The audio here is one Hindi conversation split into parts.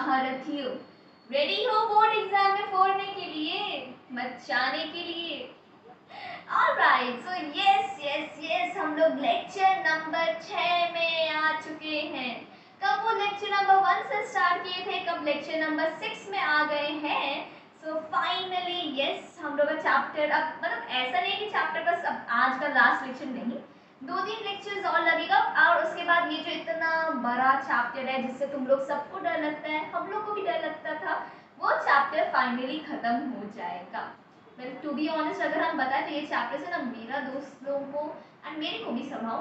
महारथियों, रेडी हो बोर्ड एग्जाम में फोड़ने के लिए, मचाने के लिए। ऑलराइट, सो यस हम लोग लेक्चर नंबर 6 में आ चुके हैं। कब वो लेक्चर नंबर 1 से स्टार्ट किए थे, कब लेक्चर नंबर 6 में आ गए हैं। सो फाइनली यस, हम लोग का चैप्टर अब मतलब ऐसा नहीं कि चैप्टर बस अब आज का लास्ट लेक्चर नहीं, 2-3 लेक्चर्स और लगेगा और उसके बाद ये जो इतना बड़ा चैप्टर है जिससे तुम लोग सबको डर लगता है, हम लोग को भी डर लगता था, वो चैप्टर फाइनली खत्म हो जाएगा। वेल टू बी ऑनेस्ट अगर हम बताएं तो ये चैप्टर से ना मेरा दोस्त लोगों को एंड मेरे को भी संभाव,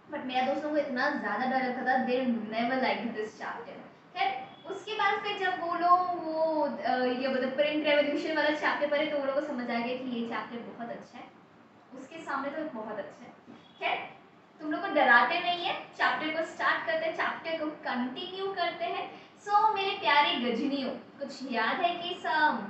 बट मेरा दोस्तों को इतना ज़्यादा डर लगता था, they never like this chapter. खैर उसके बाद फिर जब वो लोग वो ये मतलब प्रिंट रेवोल्यूशन वाला चैप्टर पढ़े तो वो लोगों को समझ आ गया कि ये चैप्टर बहुत अच्छा है, उसके सामने तो बहुत अच्छा है। खैर तुम लोग को डराते नहीं है, चैप्टर को स्टार्ट करते हैं, चैप्टर को कंटिन्यू करते हैं। सो मेरे प्यारे गजनियों, कुछ याद है कि सब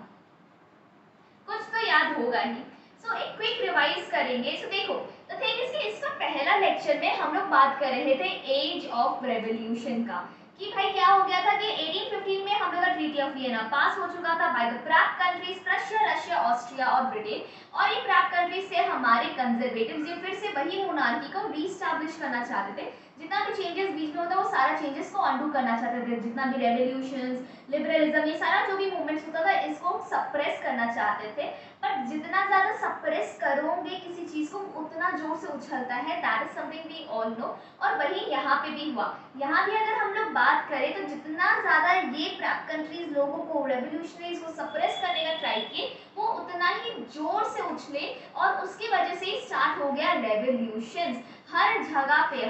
कुछ तो याद होगा ही। सो एक क्विक रिवाइज करेंगे। सो देखो द थिंग इज कि इसका पहला लेक्चर में हम लोग बात कर रहे थे एज ऑफ रेवोल्यूशन का, कि भाई क्या हो गया था कि 1815 में हम लोग का ट्रीटी ऑफ वियना पास हो चुका था by the Prague countries Prussia, Russia, Austria और ब्रिटेन। और ये प्राग कंट्रीज से हमारे कंजर्वेटिव्स ये फिर से वही मोनार्की को रीस्टैब्लिश करना चाहते थे, जितना भी चेंजेस बीच में होता है वो सारा चेंजेस को अंडू करना चाहते थे, जितना भी रेवोल्यूशंस, लिबरलिज्म, ये सारा जो भी मूवमेंट्स होता था इसको सप्रेस करना चाहते थे। बट जितना ज़्यादा सप्रेस करोगे किसी चीज़ को उतना जोर से उछलता है, that is something we all know. और वही यहाँ पे भी हुआ। यहाँ भी अगर हम लोग बात करें तो जितना ज़्यादा ये प्राग कंट्रीज लोगों को रेवोल्यूशनरीज को सप्रेस करने का ट्राई किए वो उतना ही जोर से उछले और उसकी वजह से स्टार्ट हो गया रेवोल्यूशंस। हर जगह पे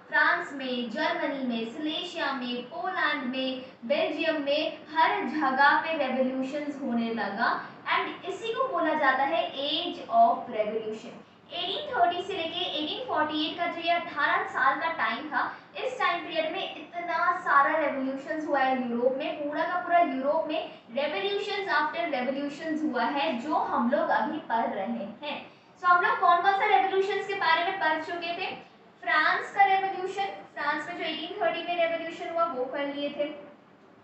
फ्रांस में, जर्मनी में, सिलेशिया में, पोलैंड में, बेल्जियम में, हर जगह पे रेवोल्यूशंस होने लगा एंड इसी को बोला जाता है एज ऑफ रेवोल्यूशन। 1830 से लेके 1848 का जो ये 18 साल का टाइम था, इस टाइम पीरियड में इतना सारा रेवोल्यूशंस हुआ है यूरोप में, पूरा का पूरा यूरोप में रेवोल्यूशंस आफ्टर रेवोल्यूशंस हुआ है जो हम लोग अभी पढ़ रहे हैं। सो हम लोग कौन कौन सा रेवोल्यूशंस के बारे में पढ़ चुके थे। फ्रांस का रेवोल्यूशन, फ्रांस में जो 1830 में रेवोल्यूशन हुआ वो कर लिए थे।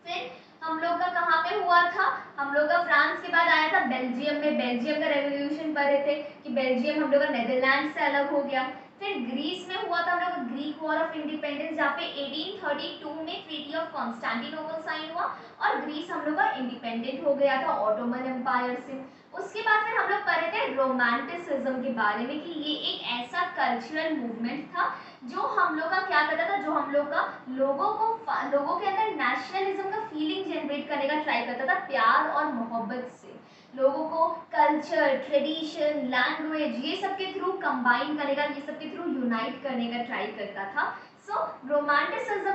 फिर हम लोग का कहाँ पे हुआ था, हम लोग का फ्रांस के बाद आया था बेल्जियम में, बेल्जियम का रेवोल्यूशन पढ़े थे कि बेल्जियम हम लोग का नेदरलैंड से अलग हो गया। फिर ग्रीस में हुआ था हम लोग ग्रीक वॉर ऑफ इंडिपेंडेंस, जहाँ पे 1832 में ट्रीटी ऑफ कॉन्स्टेंटिनोपल साइन हुआ और ग्रीस हम लोग का इंडिपेंडेंट हो गया था ऑटोमन एम्पायर से। उसके बाद फिर हम लोग पढ़े थे रोमांटिसिज्म के बारे में कि ये एक ऐसा कल्चरल मूवमेंट था जो हम लोग का क्या करता था, जो हम लोग का लोगों के अंदर नेशनलिज्म का फीलिंग जनरेट करने का ट्राई करता था, प्यार और मोहब्बत से लोगों को कल्चर, ट्रेडिशन, लैंग्वेज ये सब के थ्रू कंबाइन करने का, ये सब के थ्रू यूनाइट करने का ट्राई करता था। सो रोमांटिसिज्म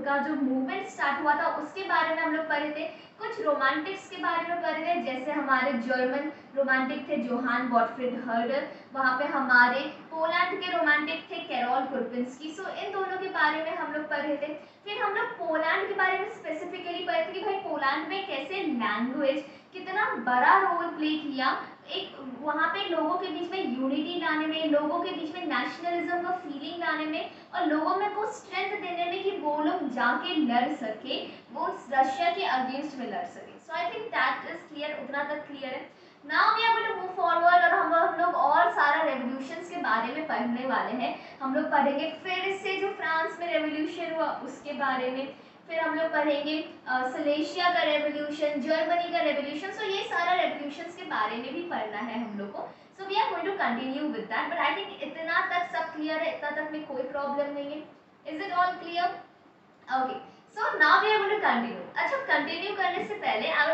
का जो मूवमेंट स्टार्ट हुआ था उसके बारे में हम लोग पढ़े थे। कुछ रोमांटिक्स के बारे में पढ़े थे, जैसे हमारे जर्मन रोमांटिक थे जोहान गॉटफ्रीड हर्डर, वहाँ पे हमारे पोलैंड के रोमांटिक थे कैरोल कुर्पिंस्की। सो इन दोनों के बारे में हम लोग पढ़े थे। फिर हम लोग पोलैंड के बारे में स्पेसिफिकली पढ़े थे कि भाई पोलैंड में कैसे लैंग्वेज कितना बड़ा रोल प्ले किया, एक वहाँ पे लोगों के बीच में यूनिटी लाने में, लोगों के बीच में नेशनलिज्म का फीलिंग लाने में और लोगों में को स्ट्रेंथ देने में कि वो लोग जाके लड़ सके, वो रशिया के अगेंस्ट में लड़ सके। So I think that is clear, उतना तक क्लियर है। Now we are going to move forward और हम लोग और सारा रेवोल्यूशंस के बारे में पढ़ने वाले हैं। हम लोग पढ़ेंगे फिर से जो फ्रांस में रेवोल्यूशन हुआ उसके बारे में, फिर हम लोग पढ़ेंगे सिलेशिया का रेवोल्यूशन, जर्मनी का रेवोल्यूशन। सो ये सारा रेवोल्यूशंस के बारे में भी पढ़ना है हम लोग को। So we are going to continue with that, but I think इतना तक सब क्लियर है, इतना तक में कोई प्रॉब्लम नहीं है। Is it all clear? Okay, so now we are going to continue. अच्छा, कंटिन्यू करने से पहले I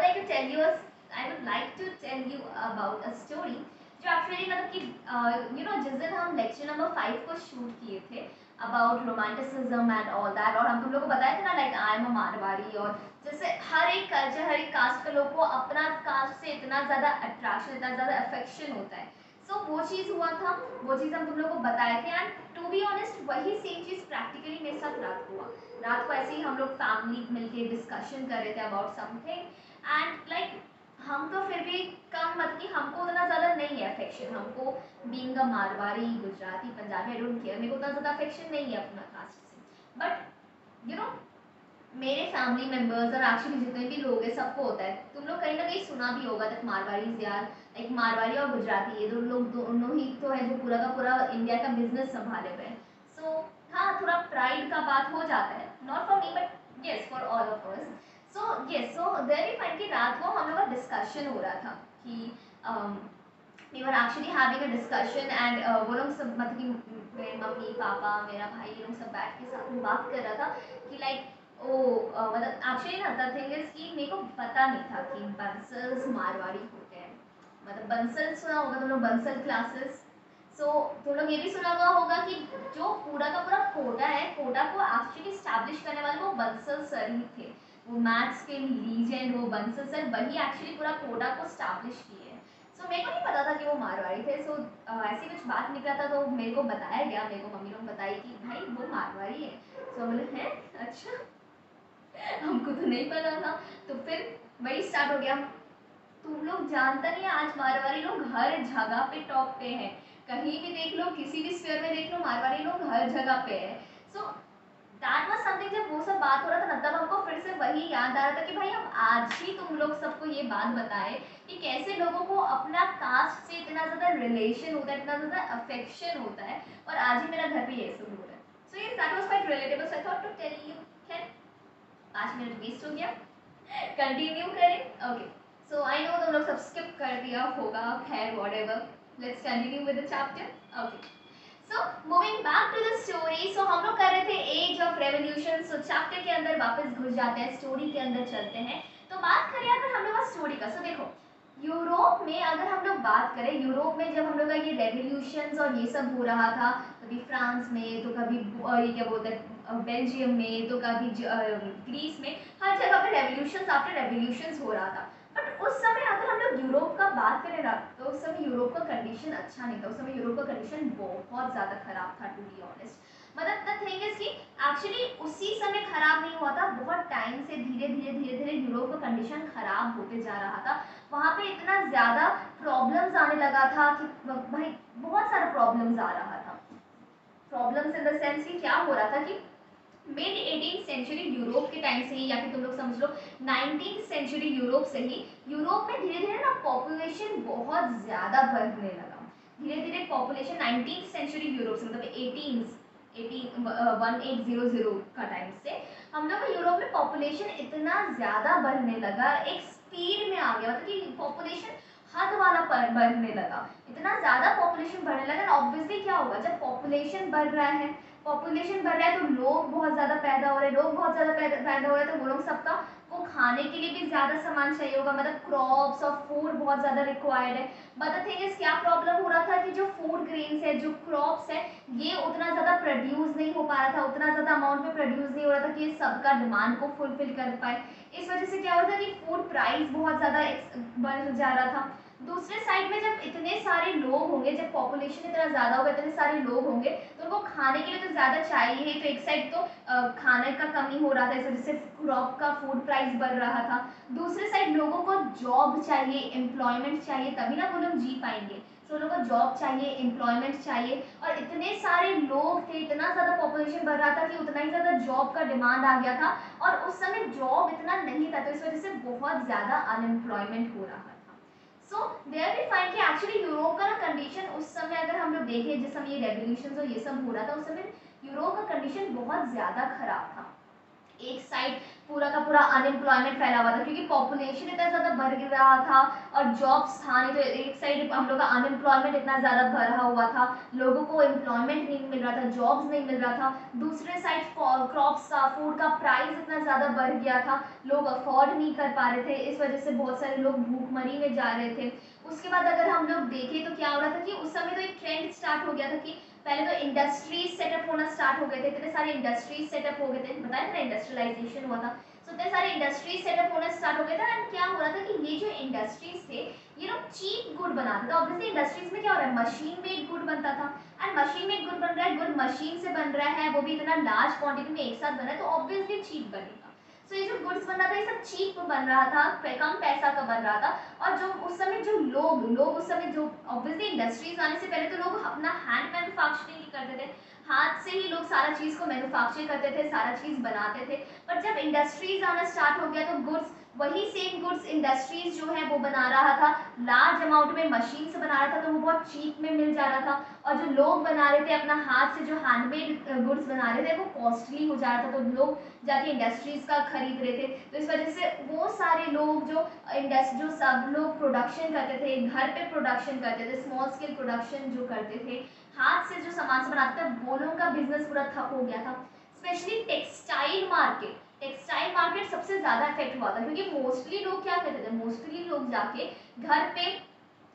would like to tell you about a story जो एक्चुअली मतलब कि जिस दिन हम लेक्चर नंबर 5 को शूट किए थे about romanticism and all that, और हम तुम लोग को बताया था ना like I am a Marwari, और जैसे हर एक कल्चर, हर एक कास्ट के लोग को अपना कास्ट से इतना ज़्यादा अट्रैक्शन, इतना ज़्यादा अफेक्शन होता है। सो वो चीज़ हुआ था, वो चीज़ हम तुम लोग को बताए थे एंड टू बी ऑनेस्ट वही सेम चीज़ प्रैक्टिकली मेरे साथ रात को हुआ। रात को ऐसे ही हम लोग फैमिली मिलके डिस्कशन कर रहे थे अबाउट समथिंग एंड लाइक हम तो फिर भी कम मत कि हमको उतना ज़्यादा नहीं है अफेक्शन, हमको being a Marwari, Gujarati, Punjabi, I don't care, मेरे को उतना ज़्यादा अफेक्शन नहीं है अपना कास्ट से। बट यू नो मेरे फैमिली मेंबर्स और एक्चुअली जितने भी लोग हैं सबको होता है। तुम लोग कहीं ना कहीं सुना भी होगा तक मारवाड़ी यार, लाइक मारवाड़ी और गुजराती, ये दो लोग दोनों ही तो है जो पूरा का पूरा इंडिया का बिजनेस संभाले हुए हैं। सो हाँ, थोड़ा प्राइड का बात हो जाता है, not for me but yes for all of us. So yes, so there we find कि रात को हम लोग का डिस्कशन हो रहा था कि we were actually having a discussion and वो लोग सब मतलब कि मेरे मम्मी पापा मेरा भाई ये लोग सब बैठ के साथ में बात कर रहा था कि लाइक ओ मतलब एक्चुअली ना द थिंग इज कि मेरे को पता नहीं था कि बंसल्स मारवाड़ी होते हैं। मतलब बंसल सुना होगा तुम लोग, बंसल क्लासेस। सो तुम लोग ये भी सुना हुआ होगा कि जो पूरा का पूरा कोटा है, कोटा को एक्चुअली स्टैब्लिश करने वाले वो बंसल सर ही थे। वो मैथ्स के लीजेंड वो बंसल सर वही एक्चुअली पूरा कोटा को स्टैब्लिश किए। सो मेरे को नहीं पता था कि वो मारवाड़ी थे। सो ऐसी कुछ बात निकला था तो मेरे को बताया गया, मेरे को मम्मी लोग बताई कि भाई वो मारवाड़ी है। सो हम लोग हैं अच्छा, हमको तो नहीं पता था। तो फिर वही स्टार्ट हो गया, तुम लोग जानता नहीं आज मारवाड़ी लोग हर जगह पे टॉप पे हैं। कहीं भी देख लो, किसी भी स्फीयर में देख लो, मारवाड़ी लोग हर जगह पे है। सो दैट वाज समथिंग, जब वो सब बात हो रहा था ना तब हमको फिर से वही याद आ रहा था कि भाई हम आज ही तुम लोग सबको ये बात बताएं कि कैसे लोगों को अपना कास्ट से इतना ज़्यादा रिलेशन होता है, इतना ज़्यादा अफेक्शन होता है, और आज ही मेरा घर पे ये सब हो रहा है। सो ये that was quite relatable, so I thought to tell you. खैर 5 मिनट वेस्ट हो गया, कंटिन्यू करें। ओके, सो आई नो तुम लोग सब स्किप कर दिया होगा, खैर whatever, let's continue with the chapter. Okay, so moving back to the story. So हम लोग कर रहे थे age of revolution. So chapter के अंदर वापस घुस जाते हैं, स्टोरी के अंदर चलते हैं। तो बात करें अगर हम लोग स्टोरी का, सो देखो यूरोप में अगर हम लोग बात करें, यूरोप में जब हम लोग का ये रेवोल्यूशन और ये सब हो रहा था, कभी फ्रांस में तो कभी ये क्या बोलते हैं बेल्जियम में, तो कभी ग्रीस में, हर जगह पे रेवोल्यूशन आफ्टर रेवोल्यूशन हो रहा था। बट उस समय अगर हम लोग यूरोप का बात करें ना, तो उस समय यूरोप का कंडीशन अच्छा नहीं था। उस समय यूरोप का कंडीशन बहुत ज़्यादा खराब था, टू बी ऑनेस्ट। मतलब द थिंग इज कि एक्चुअली उसी समय खराब नहीं हुआ था, बहुत टाइम से धीरे धीरे धीरे धीरे यूरोप का कंडीशन खराब होते जा रहा था। वहाँ पे इतना ज़्यादा प्रॉब्लम्स आने लगा था कि भाई बहुत सारा प्रॉब्लम्स आ रहा था। प्रॉब्लम्स इन द सेंस कि क्या हो रहा था कि मिड 18th सेंचुरी यूरोप के टाइम से ही, या फिर तुम लोग समझ लो 19th सेंचुरी यूरोप से ही, यूरोप में धीरे धीरे ना पॉपुलेशन बहुत ज़्यादा बढ़ने लगा। धीरे धीरे पॉपुलेशन 19th सेंचुरी यूरोप से, मतलब 1800 का टाइम से हम लोग का यूरोप में पॉपुलेशन इतना ज़्यादा बढ़ने लगा, एक स्पीड में आ गया, मतलब कि पॉपुलेशन हद वाला बढ़ने लगा। इतना ज़्यादा पॉपुलेशन बढ़ने लगा, ऑब्वियसली क्या होगा जब पॉपुलेशन बढ़ रहा है, पॉपुलेशन बढ़ रहा है तो लोग बहुत ज़्यादा पैदा हो रहे हैं, लोग बहुत ज़्यादा पैदा हो रहे हैं, तो वो लोग सबका को खाने के लिए भी ज़्यादा सामान चाहिए होगा, मतलब क्रॉप्स और फूड बहुत ज़्यादा रिक्वायर्ड है। बट द थिंग इज क्या प्रॉब्लम हो रहा था कि जो फूड ग्रेन्स है, जो क्रॉप्स है, ये उतना ज़्यादा प्रोड्यूस नहीं हो पा रहा था, उतना ज़्यादा अमाउंट में प्रोड्यूस नहीं हो रहा था कि ये सबका डिमांड को फुलफिल कर पाए। इस वजह से क्या होता है कि फूड प्राइस बहुत ज़्यादा बढ़ जा रहा था। दूसरे साइड में जब इतने सारे लोग होंगे, जब पॉपुलेशन इतना ज़्यादा होगा, इतने सारे लोग होंगे, तो उनको खाने के लिए तो ज़्यादा चाहिए ही। तो एक साइड तो खाने का कमी हो रहा था, इस वजह से क्रॉप का फूड प्राइस बढ़ रहा था। दूसरे साइड लोगों को जॉब चाहिए, एम्प्लॉयमेंट चाहिए, तभी ना वो लोग जी पाएंगे। तो लोगों को जॉब चाहिए, एम्प्लॉयमेंट चाहिए, और इतने सारे लोग थे, इतना ज़्यादा पॉपुलेशन बढ़ रहा था कि उतना ही ज़्यादा जॉब का डिमांड आ गया था, और उस समय जॉब इतना नहीं था, तो इस वजह से बहुत ज़्यादा अनएम्प्लॉयमेंट हो रहा था। सो देयर वी फाइंड कि एक्चुअली यूरोप का ना कंडीशन उस समय अगर हम लोग देखें, जिस समय ये रेवोल्यूशन और ये सब हो रहा था, उस समय यूरोप का कंडीशन बहुत ज़्यादा खराब था। एक साइड पूरा का पूरा अनएम्प्लॉयमेंट फैला हुआ था, क्योंकि पॉपुलेशन इतना ज़्यादा बढ़ रहा था और जॉब्स था नहीं, तो एक साइड हम लोग का अनएम्प्लॉयमेंट इतना ज़्यादा बढ़ा हुआ था, लोगों को एम्प्लॉयमेंट नहीं मिल रहा था, जॉब्स नहीं मिल रहा था। दूसरे साइड क्रॉप्स का, फूड का प्राइस इतना ज़्यादा बढ़ गया था, लोग अफोर्ड नहीं कर पा रहे थे, इस वजह से बहुत सारे लोग भूखमरी में जा रहे थे। उसके बाद अगर हम लोग देखें तो क्या हो रहा था कि उस समय तो एक ट्रेंड स्टार्ट हो गया था कि पहले तो इंडस्ट्रीज सेटअप होना स्टार्ट हो गए थे, इतने सारे इंडस्ट्रीज सेटअप हो गए थे, बताया था ना इंडस्ट्रियलाइजेशन हुआ था। तो इतने सारे इंडस्ट्रीज सेटअप होना स्टार्ट हो गया था, एंड क्या हो रहा था कि ये जो इंडस्ट्रीज थे ये लोग चीप गुड बनाते थे। ऑब्वियसली इंडस्ट्रीज में क्या हो रहा है, मशीन मेड गुड बनता था, एंड मशीन मेड गुड बन रहा है, गुड मशीन से बन रहा है, वो भी इतना लार्ज क्वांटिटी में एक साथ बना है, तो ऑब्वियसली चीप बनेगा। सो ये जो गुड्स बन रहा था ये सब चीप बन रहा था, कम पैसा का बन रहा था। और जो उस समय जो लोग उस समय जो ऑब्वियसली इंडस्ट्रीज आने से पहले तो लोग अपना हैंड मैन्युफैक्चरिंग ही करते थे, हाथ से ही लोग सारा चीज़ को मैन्युफैक्चर करते थे, सारा चीज़ बनाते थे। पर जब इंडस्ट्रीज आना स्टार्ट हो गया तो गुड्स, वही सेम गुड्स इंडस्ट्रीज जो है वो बना रहा था, लार्ज अमाउंट में मशीन से बना रहा था, तो वो बहुत चीप में मिल जा रहा था। और जो लोग बना रहे थे अपना हाथ से, जो हैंडमेड गुड्स बना रहे थे, वो कॉस्टली हो जा रहा था, तो लोग जाके इंडस्ट्रीज का खरीद रहे थे। तो इस वजह से वो सारे लोग जो सब लोग प्रोडक्शन करते थे, घर पे प्रोडक्शन करते थे, स्मॉल स्केल प्रोडक्शन जो करते थे, हाथ से जो सामान से बनाते थे, वो लोगों का बिजनेस पूरा ठप हो गया था। स्पेशली टेक्सटाइल मार्केट सबसे ज़्यादा इफेक्ट हुआ था, क्योंकि मोस्टली लोग क्या करते थे, मोस्टली लोग जाके घर पे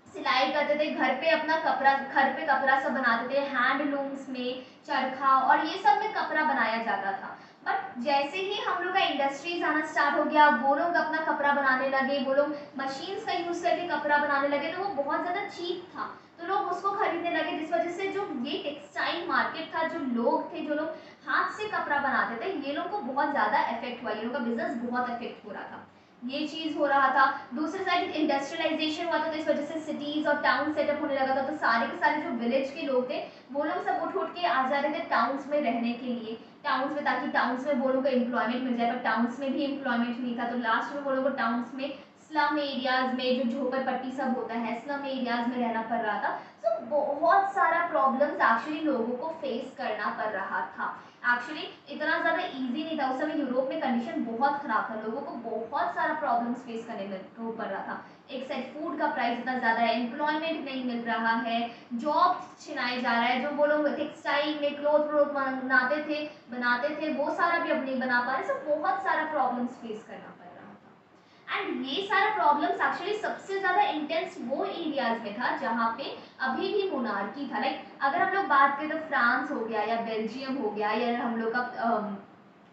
सिलाई करते थे, घर पे अपना कपड़ा, घर पे कपड़ा सब बनाते थे, हैंडलूम्स में चरखा और ये सब में कपड़ा बनाया जाता था। बट जैसे ही हम लोग का इंडस्ट्रीज आना स्टार्ट हो गया, वो लोग अपना कपड़ा बनाने लगे, वो लोग मशीन्स का यूज करके कपड़ा बनाने लगे, तो वो बहुत ज़्यादा चीप था, तो लोग उसको खरीदने लगे, जिस वजह से जो ये टेक्सटाइल मार्केट था, जो लोग थे, जो लोग हाथ से कपड़ा बनाते थे, ये लोग को बहुत ज़्यादा इफेक्ट हुआ, ये लोग का बिजनेस बहुत इफेक्ट हो रहा था, ये चीज़ हो रहा था। दूसरी साइड इंडस्ट्रियलाइजेशन हुआ था, तो इस वजह से सिटीज़ और टाउन सेटअप होने लगा था, तो सारे के सारे जो विलेज के लोग थे, वो लोग सब उठ उठ के आ जा रहे थे टाउन्स में रहने के लिए, टाउन्स में, ताकि टाउन्स में वो लोगों को एम्प्लॉयमेंट मिल जाए। पर टाउन्स में भी एम्प्लॉयमेंट नहीं था, तो लास्ट में वो लोगों को टाउन्स में, स्लम एरियाज में, जो झोपड़पट्टी सब होता है, स्लम एरियाज में रहना पड़ रहा था। सो बहुत सारा प्रॉब्लम्स एक्चुअली लोगों को फेस करना पड़ रहा था। एक्चुअली इतना ज़्यादा इजी नहीं था, उस समय यूरोप में कंडीशन बहुत ख़राब था, लोगों को बहुत सारा प्रॉब्लम्स फेस करने में पड़ रहा था। एक साइड फूड का प्राइस इतना ज़्यादा है, एम्प्लॉयमेंट नहीं मिल रहा है, जॉब छिनाए जा रहा है, जो वो लोग टेक्सटाइल में क्लोथ व्लोथ बनाते थे वो सारा भी अब नहीं बना पा रहे, सब बहुत सारा प्रॉब्लम्स फेस करना पड़ रहा था। एंड ये सारा प्रॉब्लम्स एक्चुअली सबसे ज़्यादा इंटेंस वो एरियाज में था जहाँ पे अभी भी मोनार्की था। लाइक अगर हम लोग बात करें तो फ्रांस हो गया, या बेल्जियम हो गया, या हम लोग का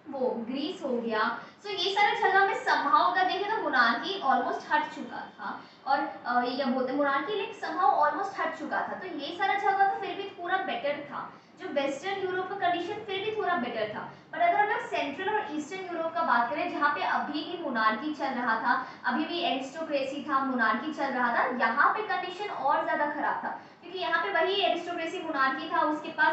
वो ग्रीस हो गया, सो ये सारे जगह में समहाउ अगर देखें तो मोनार्की ऑलमोस्ट हट चुका था, और ये क्या बोलते हैं, मोनार्की लाइक समहाउ ऑलमोस्ट हट चुका था, तो ये सारा जगह तो फिर भी पूरा बेटर था। जो वेस्टर्न यूरोप का कंडीशन फिर भी थोड़ा बेटर था, पर अगर हम लोग सेंट्रल और ईस्टर्न यूरोप का बात करें, जहाँ पे अभी भी मोनार्की चल रहा था, अभी भी एरिस्टोक्रेसी था, मोनार्की चल रहा था, यहाँ पे कंडीशन और ज़्यादा खराब था, क्योंकि यहाँ पे वही एरिस्टोक्रेसी मोनार्की था, उसके पास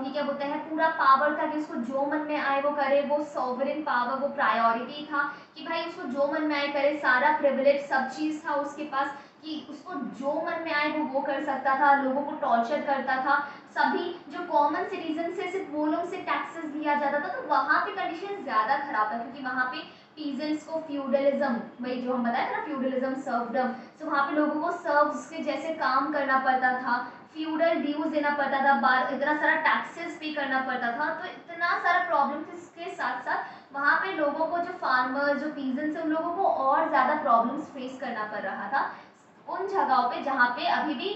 ये क्या बोलते हैं, पूरा पावर था कि उसको जो मन में आए वो करे, वो सॉवरेन पावर, वो प्रायोरिटी था कि भाई उसको जो मन में आए करे, सारा प्रिविलेज सब चीज़ था उसके पास कि उसको जो मन में आए वो कर सकता था, लोगों को टॉर्चर करता था, सभी जो कॉमन सिटीजन से सिर्फ वो लोग से टैक्सेस लिया जाता था, तो वहाँ पे कंडीशन ज़्यादा खराब था, क्योंकि वहाँ पे पीजेंट्स को फ्यूडलिज्म, वही जो हम बताए थे ना, फ्यूडलिज्म, सर्वडम, तो वहाँ पे लोगों को सर्व्स के जैसे काम करना पड़ता था, फ्यूडल ड्यूज देना पड़ता था, बार इतना सारा टैक्सेस पे करना पड़ता था, तो इतना सारा प्रॉब्लम्स के साथ साथ वहाँ पे लोगों को, जो फार्मर, जो पीजेंट्स हैं, उन लोगों को और ज़्यादा प्रॉब्लम्स फेस करना पड़ रहा था उन जगहों पे जहाँ पे अभी भी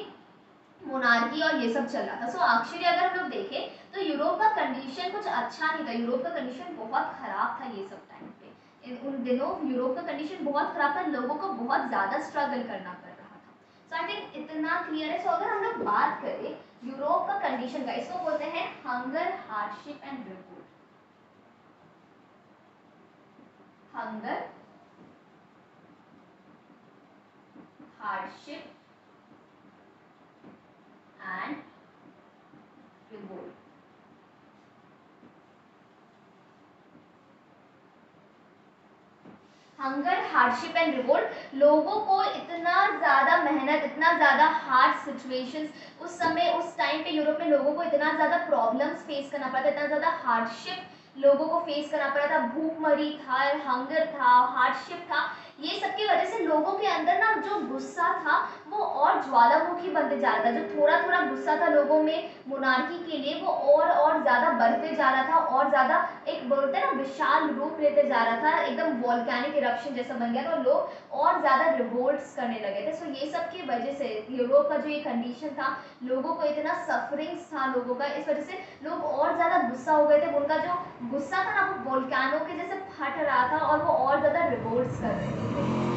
मोनार्की और ये सब चल रहा था। सो एक्चुअली अगर हम लोग देखें तो यूरोप का कंडीशन कुछ अच्छा नहीं था, यूरोप का कंडीशन बहुत खराब था ये सब टाइम पे, उन दिनों यूरोप का कंडीशन बहुत खराब था, लोगों को बहुत ज़्यादा स्ट्रगल करना पड़ रहा था। सो आई थिंक इतना क्लियर है। सो अगर हम लोग बात करें यूरोप का कंडीशन का, इसको बोलते हैं hunger, hardship and revolt. Hunger, hardship and revolt. Hunger, hardship and revolt, लोगों को इतना ज़्यादा मेहनत, इतना ज़्यादा हार्ड सिचुएशंस, उस समय उस टाइम पे यूरोप में लोगों को इतना ज़्यादा प्रॉब्लम्स फेस करना पड़ा था, इतना ज़्यादा हार्डशिप लोगों को फेस करना पड़ा था, भूखमरी था, हंगर था, हार्डशिप था, ये सब की वजह से लोगों के अंदर ना जो गुस्सा था वो और ज्वालामुखी बनते जा रहा था, जो थोड़ा थोड़ा गुस्सा था लोगों में मोनार्की के लिए, वो और ज़्यादा बढ़ते जा रहा था, और ज़्यादा एक बोलते हैं ना विशाल रूप लेते जा रहा था, एकदम वॉल्केनिक इरप्शन जैसा बन गया, तो लोग और ज़्यादा रिवोल्ट्स करने लगे थे। सो ये सब की वजह से यूरोप का जो ये कंडीशन था, लोगों को इतना सफरिंग्स था लोगों का, इस वजह से लोग और ज़्यादा गुस्सा हो गए थे, उनका जो गुस्सा था ना वो वोल्केनो के जैसे फट रहा था, और वो और ज़्यादा रिवोल्ट्स कर रहे थे।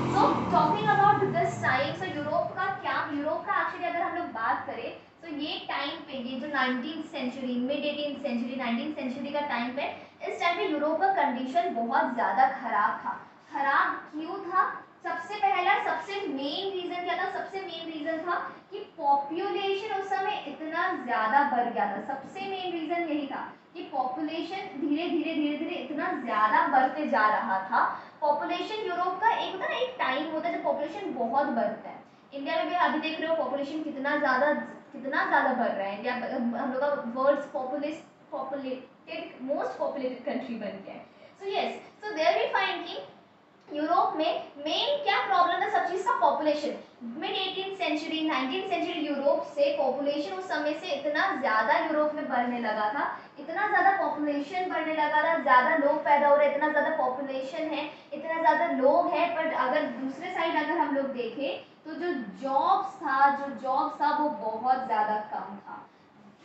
सो talking about this time, so Europe का क्या, यूरोप का एक्चुअली अगर हम लोग बात करें तो ये टाइम पे, ये जो 19th century, mid 18th century, 19th century का टाइम पे, इस टाइम पे यूरोप का कंडीशन बहुत ज़्यादा खराब था। खराब क्यों था? सबसे पहला सबसे मेन रीजन क्या था? सबसे मेन रीजन था कि पॉपुलेशन उस समय इतना ज्यादा बढ़ गया था। सबसे मेन रीजन यही था कि पॉपुलेशन धीरे धीरे इतना ज्यादा बढ़ते जा रहा था। पॉपुलेशन यूरोप का एक होता है, एक टाइम होता है जब पॉपुलेशन बहुत बढ़ता है। इंडिया में भी अभी देख रहे हो पॉपुलेशन कितना ज्यादा बढ़ रहा है। इंडिया हम लोग का world's populated most populated country बन गया है। So yes, so there we find कि यूरोप में मेन क्या प्रॉब्लम था? सब चीज का population. Mid 18th century 19th century Europe से पॉपुलेशन उस समय से इतना ज्यादा यूरोप में बढ़ने लगा था, इतना ज्यादा पॉपुलेशन बढ़ने लगा था, ज्यादा लोग पैदा हो रहे, इतना ज्यादा पॉपुलेशन है, इतना ज्यादा लोग हैं। पर अगर दूसरे साइड अगर हम लोग देखें तो जो जॉब्स था वो बहुत ज्यादा कम था।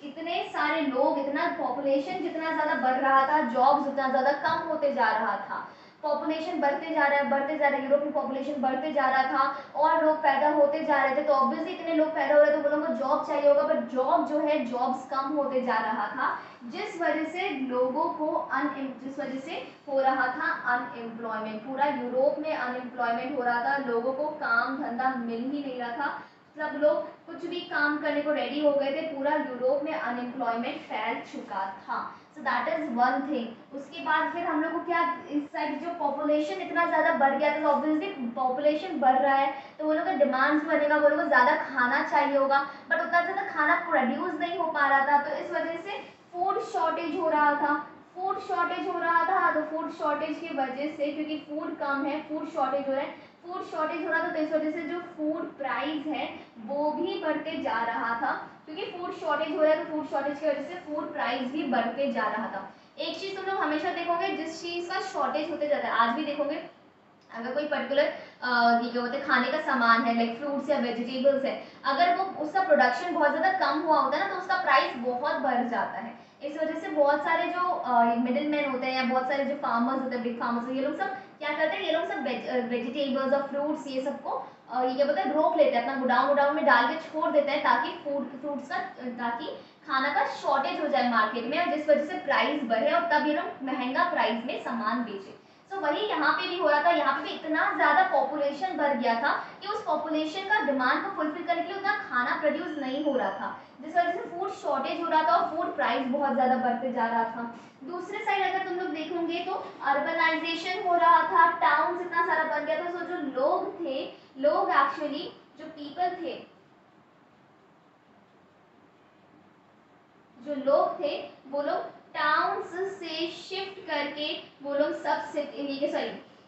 इतने सारे लोग, इतना पॉपुलेशन जितना ज्यादा बढ़ रहा था, जॉब्स उतना ज्यादा कम होते जा रहा था। पॉपुलेशन बढ़ते जा रहा है, यूरोप में पॉपुलेशन बढ़ते जा रहा था और लोग पैदा होते जा रहे थे, तो ऑब्वियसली इतने लोग पैदा हो रहे थे तो वो लोगों को जॉब चाहिए होगा, पर जॉब जो है जॉब्स कम होते जा रहा था, जिस वजह से लोगों को जिस वजह से हो रहा था अनएम्प्लॉयमेंट। पूरा यूरोप में अनएम्प्लॉयमेंट हो रहा था, लोगों को काम धंधा मिल ही नहीं रहा था, सब लोग कुछ भी काम करने को रेडी हो गए थे, पूरा यूरोप में अनएम्प्लॉयमेंट फैल चुका था। So that is one thing. उसके बाद फिर हम लोग को क्या, इस साइड जो पॉपुलेशन इतना ज़्यादा बढ़ गया था, ऑब्वियसली पॉपुलेशन बढ़ रहा है तो वो लोग का डिमांड्स बढ़ेगा, वो लोग को ज़्यादा खाना चाहिए होगा, बट उतना ज़्यादा खाना प्रोड्यूस नहीं हो पा रहा था, तो इस वजह से फूड शॉर्टेज हो रहा था। फूड शॉर्टेज हो रहा था तो फूड शॉर्टेज की वजह से, क्योंकि फूड कम है, फूड शॉर्टेज हो रहा है, फूड शॉर्टेज हो रहा था, तो इस वजह से जो फूड प्राइस है वो भी बढ़ते जा रहा था। क्योंकि फूड शॉर्टेज हो रहा है तो फूड शॉर्टेज की वजह से फूड प्राइस भी बढ़ते जा रहा था। एक चीज़ तुम लोग हमेशा देखोगे, जिस चीज़ का शॉर्टेज होते जाता है, आज भी देखोगे, अगर कोई पर्टिकुलर ये क्या बोलते हैं खाने का सामान है, लाइक फ्रूट्स या वेजिटेबल्स है, अगर वो उसका प्रोडक्शन बहुत ज़्यादा कम हुआ होता है ना, तो उसका प्राइस बहुत बढ़ जाता है। इस वजह से बहुत सारे जो मिडिल मैन होते हैं या बहुत सारे जो फार्मर्स होते हैं, बिग फार्मर्स, ये लोग सब क्या करते हैं, ये लोग सब वेजिटेबल्स और फ्रूट्स ये सबको ये क्या बोलते हैं रोक लेते हैं, अपना गोडाउन में डाल के छोड़ देते हैं, ताकि फ्रूट्स का, ताकि खाना का शॉर्टेज हो जाए मार्केट में, और जिस वजह से प्राइस बढ़े और तब ये लोग महंगा प्राइस में सामान बेचे। तो वही यहाँ पे भी हो रहा था, यहाँ पे भी इतना ज़्यादा पॉपुलेशन बढ़ गया था कि उस पॉपुलेशन का डिमांड को फुलफिल करने के लिए उतना खाना प्रोड्यूस नहीं हो रहा था, जिस वजह से फूड शॉर्टेज हो रहा था और फूड प्राइस बहुत ज़्यादा बढ़ते जा रहा था। दूसरे साइड अगर तुम लोग देखोगे तो अर्बनाइजेशन हो रहा था, टाउन्स इतना सारा बन गया था, तो जो लोग थे, लोग एक्चुअली जो पीपल थे, जो लोग थे वो लोग टाउन्स से शिफ्ट करके वो लोग सब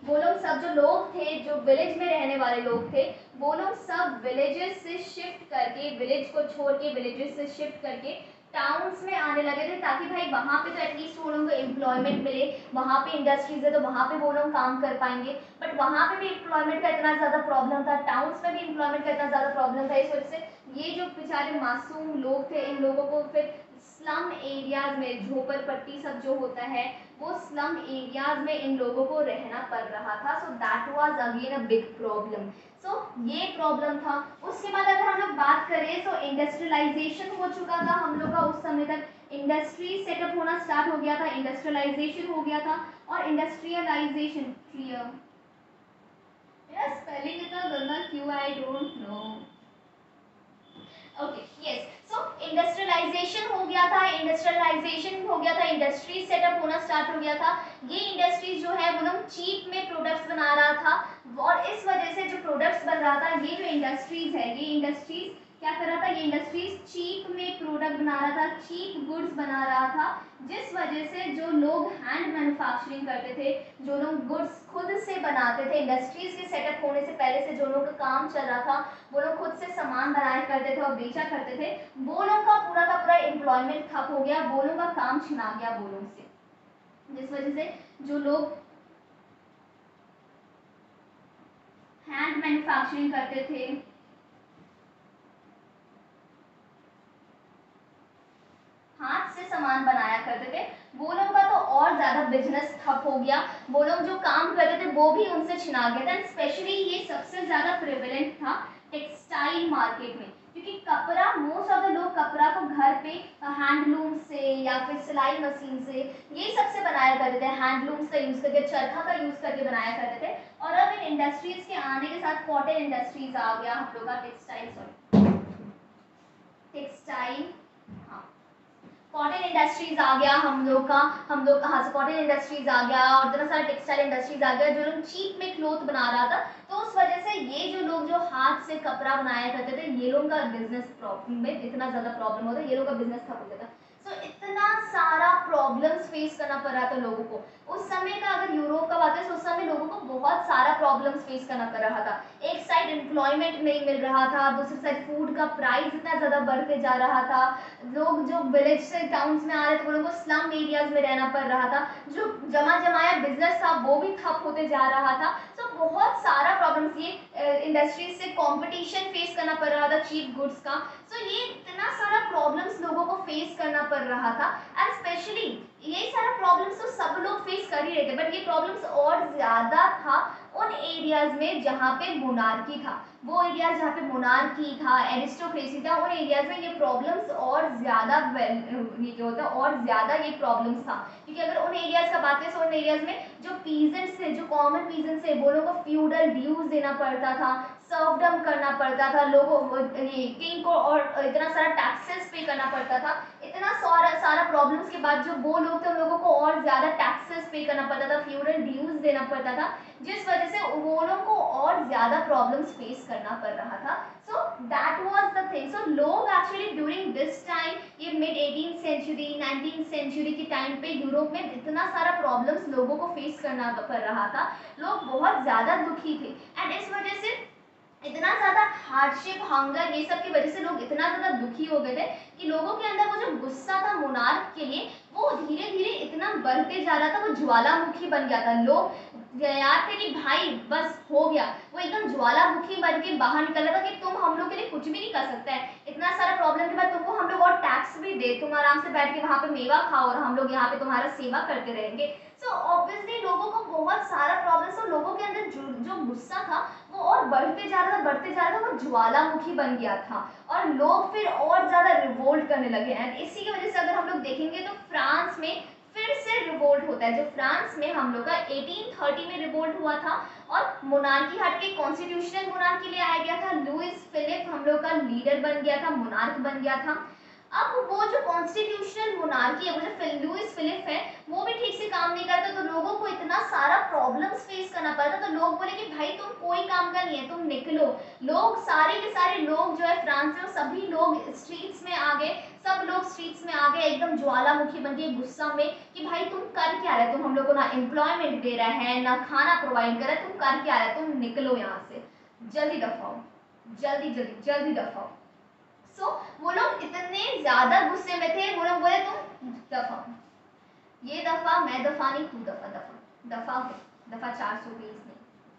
वो लोग सब जो लोग थे, जो विलेज में रहने वाले लोग थे, वो लोग सब विलेजेस से शिफ्ट करके, विलेज को छोड़ के विलेजेस से शिफ्ट करके टाउन्स में आने लगे थे, ताकि भाई वहाँ पे तो एटलीस्ट वो लोगों को एम्प्लॉयमेंट मिले, वहाँ पे इंडस्ट्रीज है तो वहाँ पे वो लोग काम कर पाएंगे। बट वहाँ पे भी एम्प्लॉयमेंट का इतना ज़्यादा प्रॉब्लम था, टाउन्स में भी एम्प्लॉयमेंट का इतना ज़्यादा प्रॉब्लम था, इस वजह से ये जो बेचारे मासूम लोग थे, इन लोगों को फिर स्लम एरियाज में, झोपड़पट्टी सब जो होता है, वो स्लम एरियाज में इन लोगों को रहना पड़ रहा था। So that was again a big problem. So ये प्रॉब्लम था। उसके बाद अगर हम लोग बात करें तो इंडस्ट्रियलाइजेशन हो चुका था हम लोग का, उस समय तक इंडस्ट्री सेटअप होना स्टार्ट हो गया था, इंडस्ट्रियलाइजेशन हो गया था। और इंडस्ट्रियलाइजेशन, क्लियर, मेरा स्पेलिंग इतना गंदा क्यों, I don't know. Okay, yes, so industrialisation हो गया था, इंडस्ट्रीज सेटअप होना स्टार्ट हो गया था। ये इंडस्ट्रीज जो है वो लोग चीप में प्रोडक्ट्स बना रहा था, और इस वजह से जो प्रोडक्ट्स बन रहा था, ये जो इंडस्ट्रीज है, ये इंडस्ट्रीज क्या कर रहा था, ये इंडस्ट्रीज चीप में प्रोडक्ट बना रहा था, चीप गुड्स बना रहा था, जिस वजह से जो लोग हैंड मैन्युफैक्चरिंग करते थे, जो लोग गुड्स खुद से बनाते थे, इंडस्ट्रीज के सेटअप होने से पहले से जो लोगों का काम चल रहा था, वो लोग खुद से सामान बनाया करते थे और बेचा करते थे, वो लोग का पूरा एम्प्लॉयमेंट ठप हो गया, वो लोग का काम छिना गया वो लोग से, जिस वजह से जो लोग हैंड मैन्युफैक्चरिंग करते थे, हाथ से सामान बनाया करते थे, वो लोग का तो और ज़्यादा बिजनेस ठप हो गया, वो लोग जो काम करते थे वो भी उनसे छिना गया था। स्पेशली ये सबसे ज़्यादा प्रिवेलेंट था टेक्सटाइल मार्केट में। क्योंकि कपड़ा, मोस्ट ऑफ द लोग कपड़ा को घर पे हैंडलूम से या फिर सिलाई मशीन से ये सबसे बनाया करते थे, हैंडलूम्स का यूज़ करके, चरखा का यूज़ करके बनाया करते थे। और अब इन इंडस्ट्रीज़ के आने के साथ कॉटन इंडस्ट्रीज आ गया हम लोग का, टेक्सटाइल, हाँ, कॉटन इंडस्ट्रीज आ गया हम लोग कहाँ से, कॉटन इंडस्ट्रीज आ गया और इतना सारा टेक्सटाइल इंडस्ट्रीज आ गया, जो लोग चीप में क्लोथ बना रहा था। तो उस वजह से ये जो लोग जो हाथ से कपड़ा बनाया करते थे, ये लोगों का बिजनेस प्रॉब्लम में इतना ज़्यादा प्रॉब्लम होता है, ये लोगों का बिजनेस ठप हो गया था। सो इतना सारा प्रॉब्लम्स फेस करना पड़ रहा था लोगों को। उस समय का अगर यूरोप का बात है, तो उस समय लोगों को बहुत सारा प्रॉब्लम्स फेस करना पड़ रहा था। एक साइड एम्प्लॉयमेंट नहीं मिल रहा था, दूसरी साइड फूड का प्राइस इतना ज़्यादा बढ़ते जा रहा था, लोग जो विलेज से टाउन्स में आ रहे थे वो लोगों को स्लम एरियाज में रहना पड़ रहा था, जो जमा जमाया बिजनेस था वो भी ठप होते जा रहा था। तो बहुत सारा प्रॉब्लम्स, ये इंडस्ट्रीज से कंपटीशन फेस करना पड़ रहा था चीप गुड्स का। सो ये इतना सारा प्रॉब्लम्स लोगों को फेस करना पड़ रहा था। एंड स्पेशली ये सारा प्रॉब्लम्स तो सब लोग फेस कर ही रहे थे, बट ये प्रॉब्लम्स और ज़्यादा था उन एरियाज में जहाँ पे मोनार्की था। वो एरियाज जहाँ पे मोनार्की था, एरिस्टोक्रेसी था, उन एरियाज में ये प्रॉब्लम्स और ज़्यादा ये क्या होता है, और ज़्यादा ये प्रॉब्लम्स था। क्योंकि अगर उन एरियाज का बात करें तो उन एरियाज में जो पीजेंट्स थे, जो कॉमन पीजेंट्स थे, वो लोगों को फ्यूडल ड्यूज देना पड़ता था, सर्वडम करना पड़ता था लोगों ये किंग को, और इतना सारा टैक्सेस पे करना पड़ता था। इतना सारा प्रॉब्लम्स के बाद जो वो लोग थे उन लोगों को और ज़्यादा टैक्सेस पे करना पड़ता था, फ्यूडल ड्यूज देना पड़ता था, जिस वजह से वो लोगों को और ज़्यादा प्रॉब्लम्स फेस करना पड़ रहा था। So that was the thing. So लोग एक्चुअली ड्यूरिंग दिस टाइम, ये mid 18th century 19th century के टाइम पे यूरोप में इतना सारा प्रॉब्लम्स लोगों को फेस करना पड़ रहा था, लोग बहुत ज़्यादा दुखी थे। एंड इस वजह से इतना ज़्यादा हार्डशिप, हंगर, ये सब की वजह से लोग इतना ज़्यादा दुखी हो गए थे कि लोगों के अंदर वो जो गुस्सा था मोनार्क के लिए, वो धीरे धीरे इतना बढ़ते जा रहा था, वो ज्वालामुखी बन गया था। लोग तैयार थे कि भाई बस हो गया, वो एकदम ज्वालामुखी बन के बाहर निकल रहा था कि तुम हम लोग के लिए कुछ भी नहीं कर सकते हैं, इतना सारा प्रॉब्लम के बाद तुमको हम लोग और टैक्स भी दे, तुम आराम से बैठ के वहाँ पे मेवा खाओ और हम लोग यहाँ पे तुम्हारा सेवा करते रहेंगे। सो ऑब्वियसली लोगों को बहुत सारा प्रॉब्लम, और लोगों के अंदर जो गुस्सा था वो और बढ़ते जा रहा था, वो ज्वालामुखी बन गया था, और लोग फिर और ज़्यादा रिवोल्ट करने लगे। एंड इसी की वजह से अगर हम लोग देखेंगे तो फ्रांस में फिर से रिवोल्ट होता है, जो फ्रांस में हम लोग का 1830 में रिवोल्ट हुआ था, और मोनार्की हट के कॉन्स्टिट्यूशनल मोनार्की ले आया गया था। लुइस फिलिप हम लोग का लीडर बन गया था, मोनार्क बन गया था। अब वो जो कॉन्स्टिट्यूशनल मोनार्की है, वो जो लुइस फिलिप है, वो भी ठीक से काम नहीं करता, तो लोगों को इतना सारा प्रॉब्लम्स फेस करना पड़ता। तो लोग बोले कि भाई तुम कोई काम का नहीं है, तुम निकलो। लोग सारे के सारे लोग जो है फ्रांस में, सभी लोग स्ट्रीट्स में आ गए, सब लोग स्ट्रीट्स में आ गए एकदम ज्वालामुखी बन के गुस्सा में कि भाई तुम कर क्या रहे, तुम हम लोग को ना एम्प्लॉयमेंट दे रहा है, ना खाना प्रोवाइड कर रहा है, तुम कर क्या रहे, तुम निकलो यहाँ से, जल्दी दफाओ, जल्दी जल्दी जल्दी दफाओ। सो वो लोग इतने ज्यादा गुस्से में थे, वो लोग बोले तुम दफा, ये दफा, मैं दफा नहीं, तू दफा, दफा है, दफा 420 नहीं।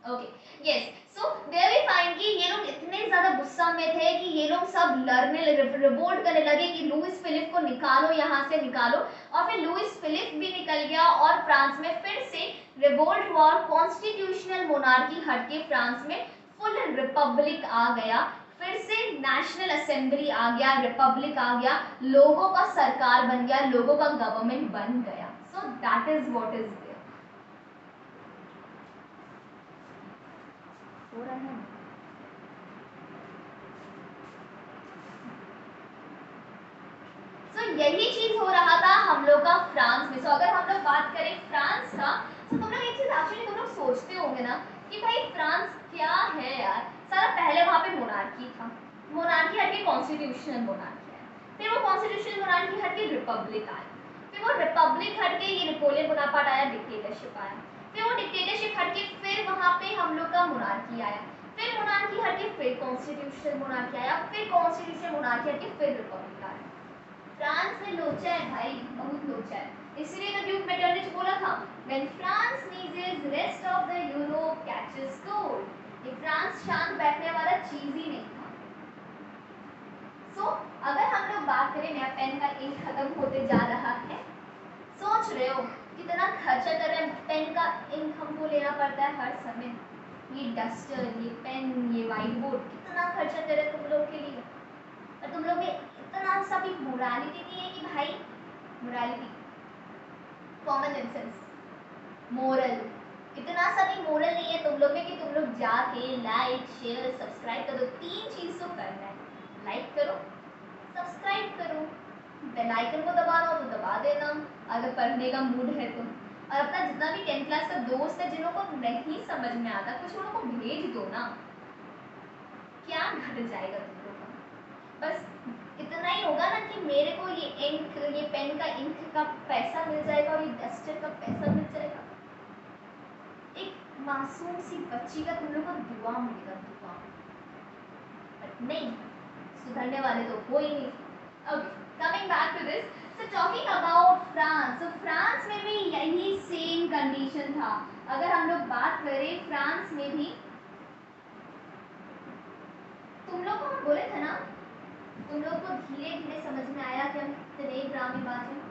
Okay, yes. So there we find कि ये लोग इतने ज्यादा गुस्सा में थे कि ये लोग सब लड़ने लगे, रिवोल्ट करने लगे कि लुइस फिलिप को निकालो, यहाँ से निकालो। और फिर लुइस फिलिप भी निकल गया और फ्रांस में फिर से रिवोल्ट हुआ, और कॉन्स्टिट्यूशनल मोनार्की हट के फ्रांस में फुल रिपब्लिक आ गया, फिर से नेशनल असेंबली आ गया, रिपब्लिक आ गया, लोगों का सरकार बन गया, लोगों का गवर्नमेंट बन गया। So that is what is there हो रहा है। सो यही चीज हो रहा था हम लोग का फ्रांस में। सो अगर हम लोग बात करें फ्रांस का, तो तुम लोग एक चीज एक्चुअली तुम लोग सोचते होंगे ना कि भाई फ्रांस क्या है यार, सारा पहले वहां पे मोनार्की था, मोनार्की हट के कॉन्स्टिट्यूशनल मोनार्की है, फिर वो कॉन्स्टिट्यूशनल मोनार्की हट के रिपब्लिक आया, फिर वो रिपब्लिक हट के ये नेपोलियन बोनापार्ट आया, डिक्टेटरशिप आया, फिर वो डिक्टेटरशिप हट के फिर वहां पे हम लोग का मोनार्की आया, फिर मोनार्की हट के फिर कॉन्स्टिट्यूशनल मोनार्की आया, फिर कॉन्स्टिट्यूशनल मोनार्की हट के फिर रिपब्लिक आया। फ्रांस में लोचा है भाई, बहुत लोचा है। इसलिए तो ड्यूक मेटरनिच बोला था, when France नीजेस rest of the Europe catches cold. ये फ्रांस शांत बैठने वाला चीज ही नहीं था। सो अगर हम लोग बात करें, मेरा पेन का इंक खत्म होते जा रहा है, सोच रहे हो कितना खर्चा कर रहे हैं, पेन का इंक हमको लेना पड़ता है हर समय, ये डस्टर, ये पेन, ये व्हाइट बोर्ड, कितना खर्चा कर रहे हैं तुम लोग के लिए। पर तुम लोग में इतना सा भी मोरालिटी नहीं है कि भाई, मोरालिटी, कॉमन सेंस, मोरल, इतना सा भी मोरल नहीं है तुम लोग में कि तुम लोग जाके लाइक शेयर सब्सक्राइब करो। 3 चीज तो करना है, लाइक करो, सब्सक्राइब करो, बेल आइकन को दबाना हो तो दबा देना अगर पढ़ने का मूड है तो। और अपना जितना भी 10th क्लास का दोस्त है जिन्हों को नहीं समझ में आता कुछ उनको भेज दो ना, क्या घट जाएगा तुम लोग का। बस इतना ही होगा ना कि मेरे को ये इंक, ये पेन का इंक का पैसा मिल जाएगा और ये डस्टर का पैसा मिल जाएगा। एक मासूम सी बच्ची का तुम लोग को दुआ मिलेगा, दुआ। बट नहीं, सुधरने वाले तो कोई नहीं। Okay, coming back to this, so talking about France, तो फ्रांस में भी यही सेम कंडीशन था। अगर हम लोग बात करें फ्रांस में भी, तुम लोग को हम बोले थे ना, तुम लोग को धीरे धीरे समझ में आया कि हम कितने ड्रामेबाज हैं।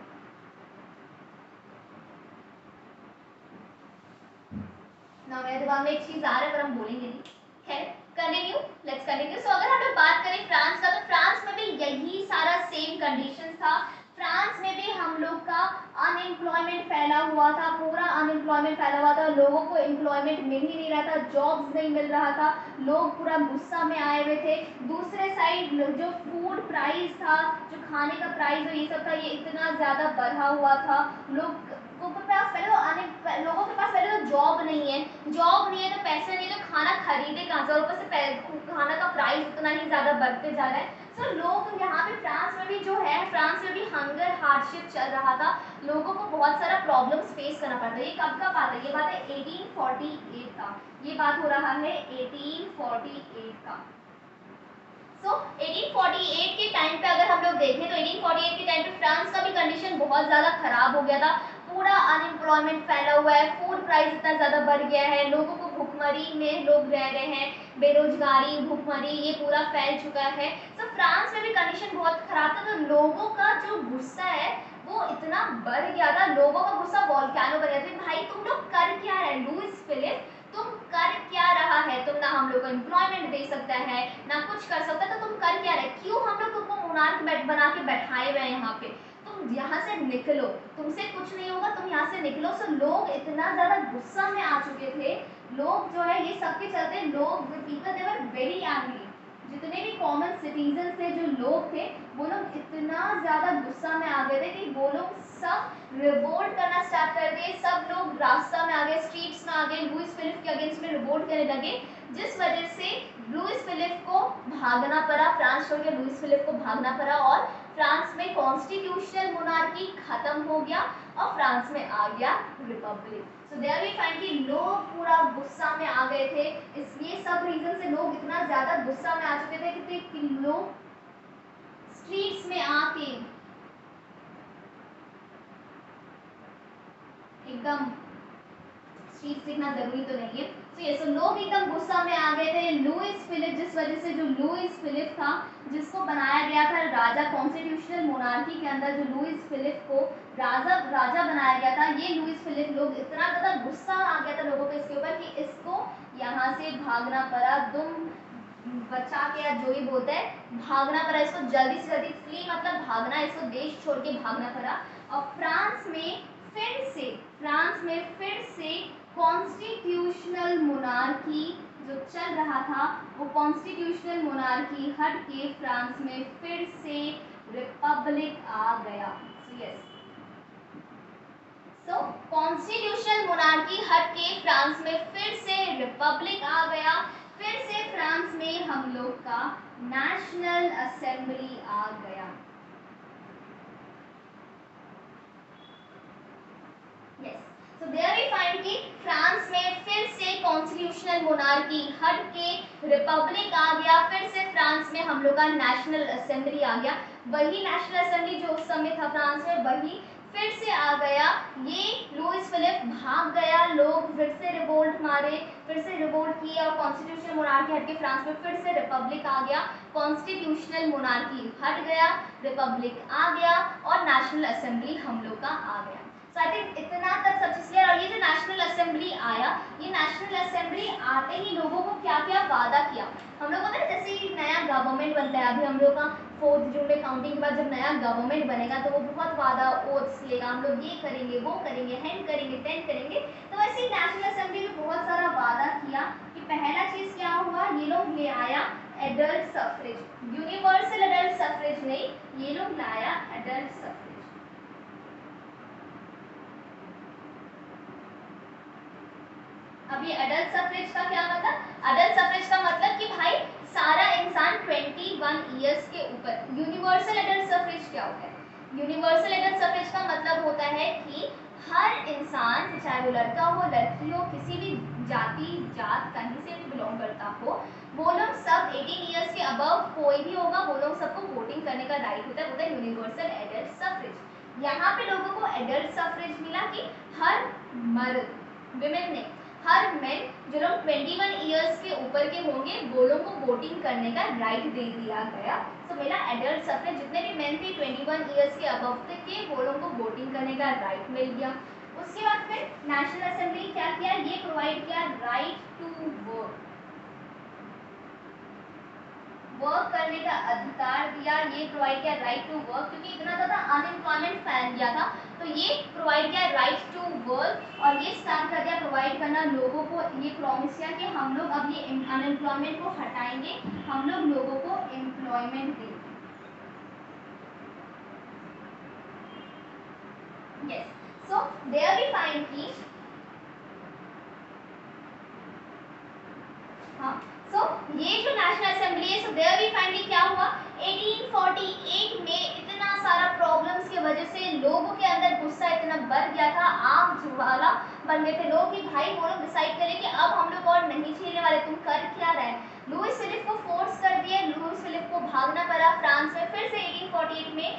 ना मेरे दिमाग में एक चीज आ रहा है पर हम बोलेंगे नहीं। खैर, कंटिन्यू, लेट्स कंटिन्यू। सो अगर हम लोग बात करें फ्रांस का, तो फ्रांस में भी यही सारा सेम कंडीशन था। फ्रांस में भी हम लोग का अनएम्प्लॉयमेंट फैला हुआ था, पूरा अनएम्प्लॉयमेंट फैला हुआ था, लोगों को एम्प्लॉयमेंट मिल ही नहीं रहा था, जॉब्स नहीं मिल रहा था, लोग पूरा गुस्सा में आए हुए थे। दूसरे साइड जो फूड प्राइस था, जो खाने का प्राइस ये सब था, ये इतना ज़्यादा बढ़ा हुआ था। लोगों के पास पहले तो जॉब नहीं है, जॉब नहीं है तो पैसे नहीं है, तो खाना खरीदे कहाँ से, और ऊपर से खाना का प्राइस उतना ही ज़्यादा बढ़ते जा रहा है। सो लोग यहाँ पे फ्रांस में भी जो है, फ्रांस में भी हंगर हार्डशिप चल रहा था, लोगों को बहुत सारा प्रॉब्लम्स फेस करना पड़ता है। ये कब का बात है? ये बात है 1848 का, ये बात हो रहा है 1848 का। सो 1848 के टाइम पे अगर हम लोग देखें तो 1848 के टाइम पे फ्रांस का भी कंडीशन बहुत ज़्यादा खराब हो गया था, पूरा अनएम्प्लॉयमेंट फैला हुआ है, फूड प्राइस इतना ज़्यादा बढ़ गया है, लोगों को भुखमरी में लोग रह रहे हैं, बेरोजगारी, भुखमरी ये पूरा फैल चुका है। तो फ्रांस में भी कंडीशन बहुत खराब था, तो लोगों का जो गुस्सा है वो इतना बढ़ गया था, लोगों का गुस्सा वॉल्केनो बन गया था। भाई तुम लोग कर क्या रहे, लुइस फिलिप तुम कर क्या रहा है, तुम ना हम लोग को एम्प्लॉयमेंट दे सकता है ना कुछ कर सकता है, तो तुम कर क्या रहे, क्यों हम लोग तुमको मोनार्क बना के बैठाए हुए हैं यहाँ पे, तुम यहाँ से निकलो, तुमसे कुछ नहीं होगा, तुम यहाँ से निकलो। सो लोग इतना ज़्यादा गुस्सा में आ चुके थे, लोग जो है ये सब के चलते लोग, people they were very angry, जितने भी कॉमन सिटीजन थे, जो लोग थे, वो लोग इतना ज़्यादा गुस्सा में आ गए थे कि वो लोग सब रिवोल्ट करना स्टार्ट कर दिए, सब लोग रास्ता में आ गए, स्ट्रीट्स में आ गए, लुइस फिलिप के अगेंस्ट में रिवोल्ट करने लगे, जिस वजह से लुइस फिलिप को भागना पड़ा, फ्रांस छोड़ के लुइस फिलिप को भागना पड़ा, और फ्रांस में कॉन्स्टिट्यूशनल मोनार्की खत्म हो गया और फ्रांस में आ गया republic. So there we find कि लोग पूरा गुस्सा में आ गए थे, इसलिए सब रीजन से लोग इतना ज़्यादा गुस्सा में आ चुके थे कि लोग स्ट्रीट्स में आके एकदम, स्ट्रीट्स दिखना जरूरी तो नहीं है, तो ये सब लोग एकदम गुस्सा में आ गए थे। लुइस फिलिप, जिस वजह से जो लुइस फिलिप था, जिसको बनाया गया था राजा, कॉन्स्टिट्यूशनल मोनार्की के अंदर जो लुइस फिलिप को राजा बनाया गया था, ये लुइस फिलिप, लोग इतना ज़्यादा गुस्सा आ गया था लोगों को इसके ऊपर कि इसको यहाँ से भागना पड़ा, दुम बचा के, या जो ही बोलते हैं भागना पड़ा, इसको जल्दी से जल्दी, फ्ली मतलब भागना, इसको देश छोड़ के भागना पड़ा। और फ्रांस में फिर से कॉन्स्टिट्यूशनल मोनार्की जो चल रहा था, वो कॉन्स्टिट्यूशनल मोनार्की हट के फ्रांस में फिर से रिपब्लिक आ गया। सो कॉन्स्टिट्यूशनल मोनार्की हट के फ्रांस में फिर से रिपब्लिक आ गया, फिर से फ्रांस में हम लोग का नेशनल असेंबली आ गया। So there we find कि फ्रांस में फिर से कॉन्स्टिट्यूशनल मोनार्की हट के रिपब्लिक आ गया, फिर से फ्रांस में हम लोग का नेशनल असेंबली आ गया। वही नेशनल असेंबली जो उस समय था फ्रांस में, वही फिर से आ गया। ये लुइस फिलिप भाग गया, लोग फिर से रिवोल्ट मारे, फिर से रिवोल्ट किया और कॉन्स्टिट्यूशनल मोनार्की हट के फ्रांस में फिर से रिपब्लिक आ गया। कॉन्स्टिट्यूशनल मोनार्की हट गया, रिपब्लिक आ गया और नेशनल असेंबली हम लोग का आ गया। सो आई थिंक इतना तक सब चीज़ क्लियर। और ये जो नेशनल असेंबली आया, ये नेशनल असेंबली आते ही लोगों को क्या क्या वादा किया। हम लोगों ने जैसे ही नया गवर्नमेंट बनता है, अभी हम लोग का 4 जून में काउंटिंग के बाद जब नया गवर्नमेंट बनेगा तो वो बहुत वादा ओथ्स लेगा, हम लोग ये करेंगे वो करेंगे हैंड करेंगे टेन करेंगे। तो वैसे ही नेशनल असेंबली में बहुत सारा वादा किया कि पहला चीज क्या हुआ, ये लोग ले आया adult suffrage, universal adult suffrage नहीं, ये लोग लाया एडल्ट सफरेज। अब ये एडल्ट सफरेज का क्या मतलब, एडल्ट सफरेज का मतलब कि भाई सारा इंसान 21 इयर्स के ऊपर। यूनिवर्सल एडल्ट सफरेज क्या होता है, यूनिवर्सल एडल्ट सफरेज का मतलब होता है कि हर इंसान, चाहे वो लड़का हो लड़की हो, किसी भी जाति जात कहीं से भी बिलोंग करता हो, वो लोग सब 18 इयर्स के अबव कोई भी होगा, वो लोग सबको वोटिंग करने का राइट होता है, वो है यूनिवर्सल एडल्ट सफरेज। यहाँ पे लोगों को एडल्ट सफरेज मिला कि हर मर्द, विमेन ने, हर मेन जो लोग 21 इयर्स के ऊपर के होंगे वो लोग को वोटिंग करने का राइट दे दिया गया। तो मेरा एडल्ट सफरेज, जितने भी मेन थे 21 इयर्स के अबव के, वो लोग को वोटिंग करने का राइट मिल गया। उसके बाद फिर नेशनल असेंबली क्या किया, ये प्रोवाइड किया राइट टू वोट, वर्क करने का अधिकार दिया, ये प्रोवाइड किया राइट टू वर्क, क्योंकि इतना ज़्यादा अनएम्प्लॉयमेंट फैल गया था तो ये प्रोवाइड किया राइट टू वर्क। और ये स्टार्ट कर दिया प्रोवाइड करना लोगों को, ये प्रॉमिस किया कि हम लोग अब ये अनएम्प्लॉयमेंट को हटाएंगे, हम लोग लोगों को एम्प्लॉयमेंट देंगे। Yes, so there we find की, हाँ, सो ये जो नेशनल असेंबली है, सो देयर वी फाइंड क्या हुआ, 1848 में इतना सारा प्रॉब्लम्स की वजह से लोगों के अंदर गुस्सा इतना बढ़ गया था, आग ज्वाला बन गए थे लोग कि भाई वो लोग डिसाइड करें कि अब हम लोग और नहीं झेलने वाले, तुम कर क्या रहे। लुईस फिलिप को फोर्स कर दिए, लुईस फिलिप को भागना पड़ा फ्रांस में, फिर से 1848 में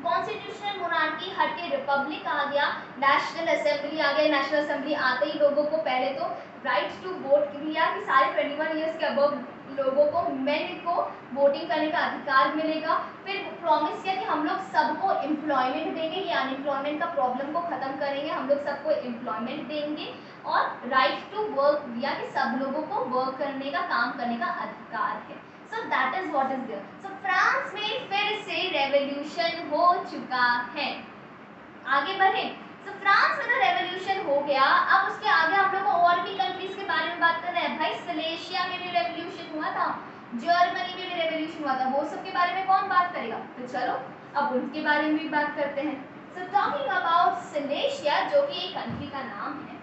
कॉन्स्टिट्यूशनल मोनार्की हट के रिपब्लिक आ गया, नेशनल असेंबली आ गया। नेशनल असेंबली आते ही लोगों को पहले तो राइट टू वोट दिया कि सारे 21 इयर्स के अबव लोगों को, मेन को वोटिंग करने का अधिकार मिलेगा। फिर प्रॉमिस किया कि हम लोग सबको एम्प्लॉयमेंट देंगे, ये अनएम्प्लॉयमेंट का प्रॉब्लम को खत्म करेंगे, हम लोग सबको एम्प्लॉयमेंट देंगे। और राइट टू वर्क दिया कि सब लोगों को वर्क करने का, काम करने का अधिकार है। So that is what is there. So France में फिर से रेवोल्यूशन हो चुका है। आगे बढ़े, तो फ्रांस में तो रेवोल्यूशन हो गया। अब उसके आगे हम लोग को और भी कंट्रीज के बारे में बात करना है। भाई सिलेशिया में भी रेवोल्यूशन हुआ था, जर्मनी में भी रेवोल्यूशन हुआ था, वो सब के बारे में कौन बात करेगा, तो चलो अब उनके बारे में भी बात करते हैं। सो टॉकिंग अबाउट सिलेशिया, जो कि एक कंट्री का नाम है,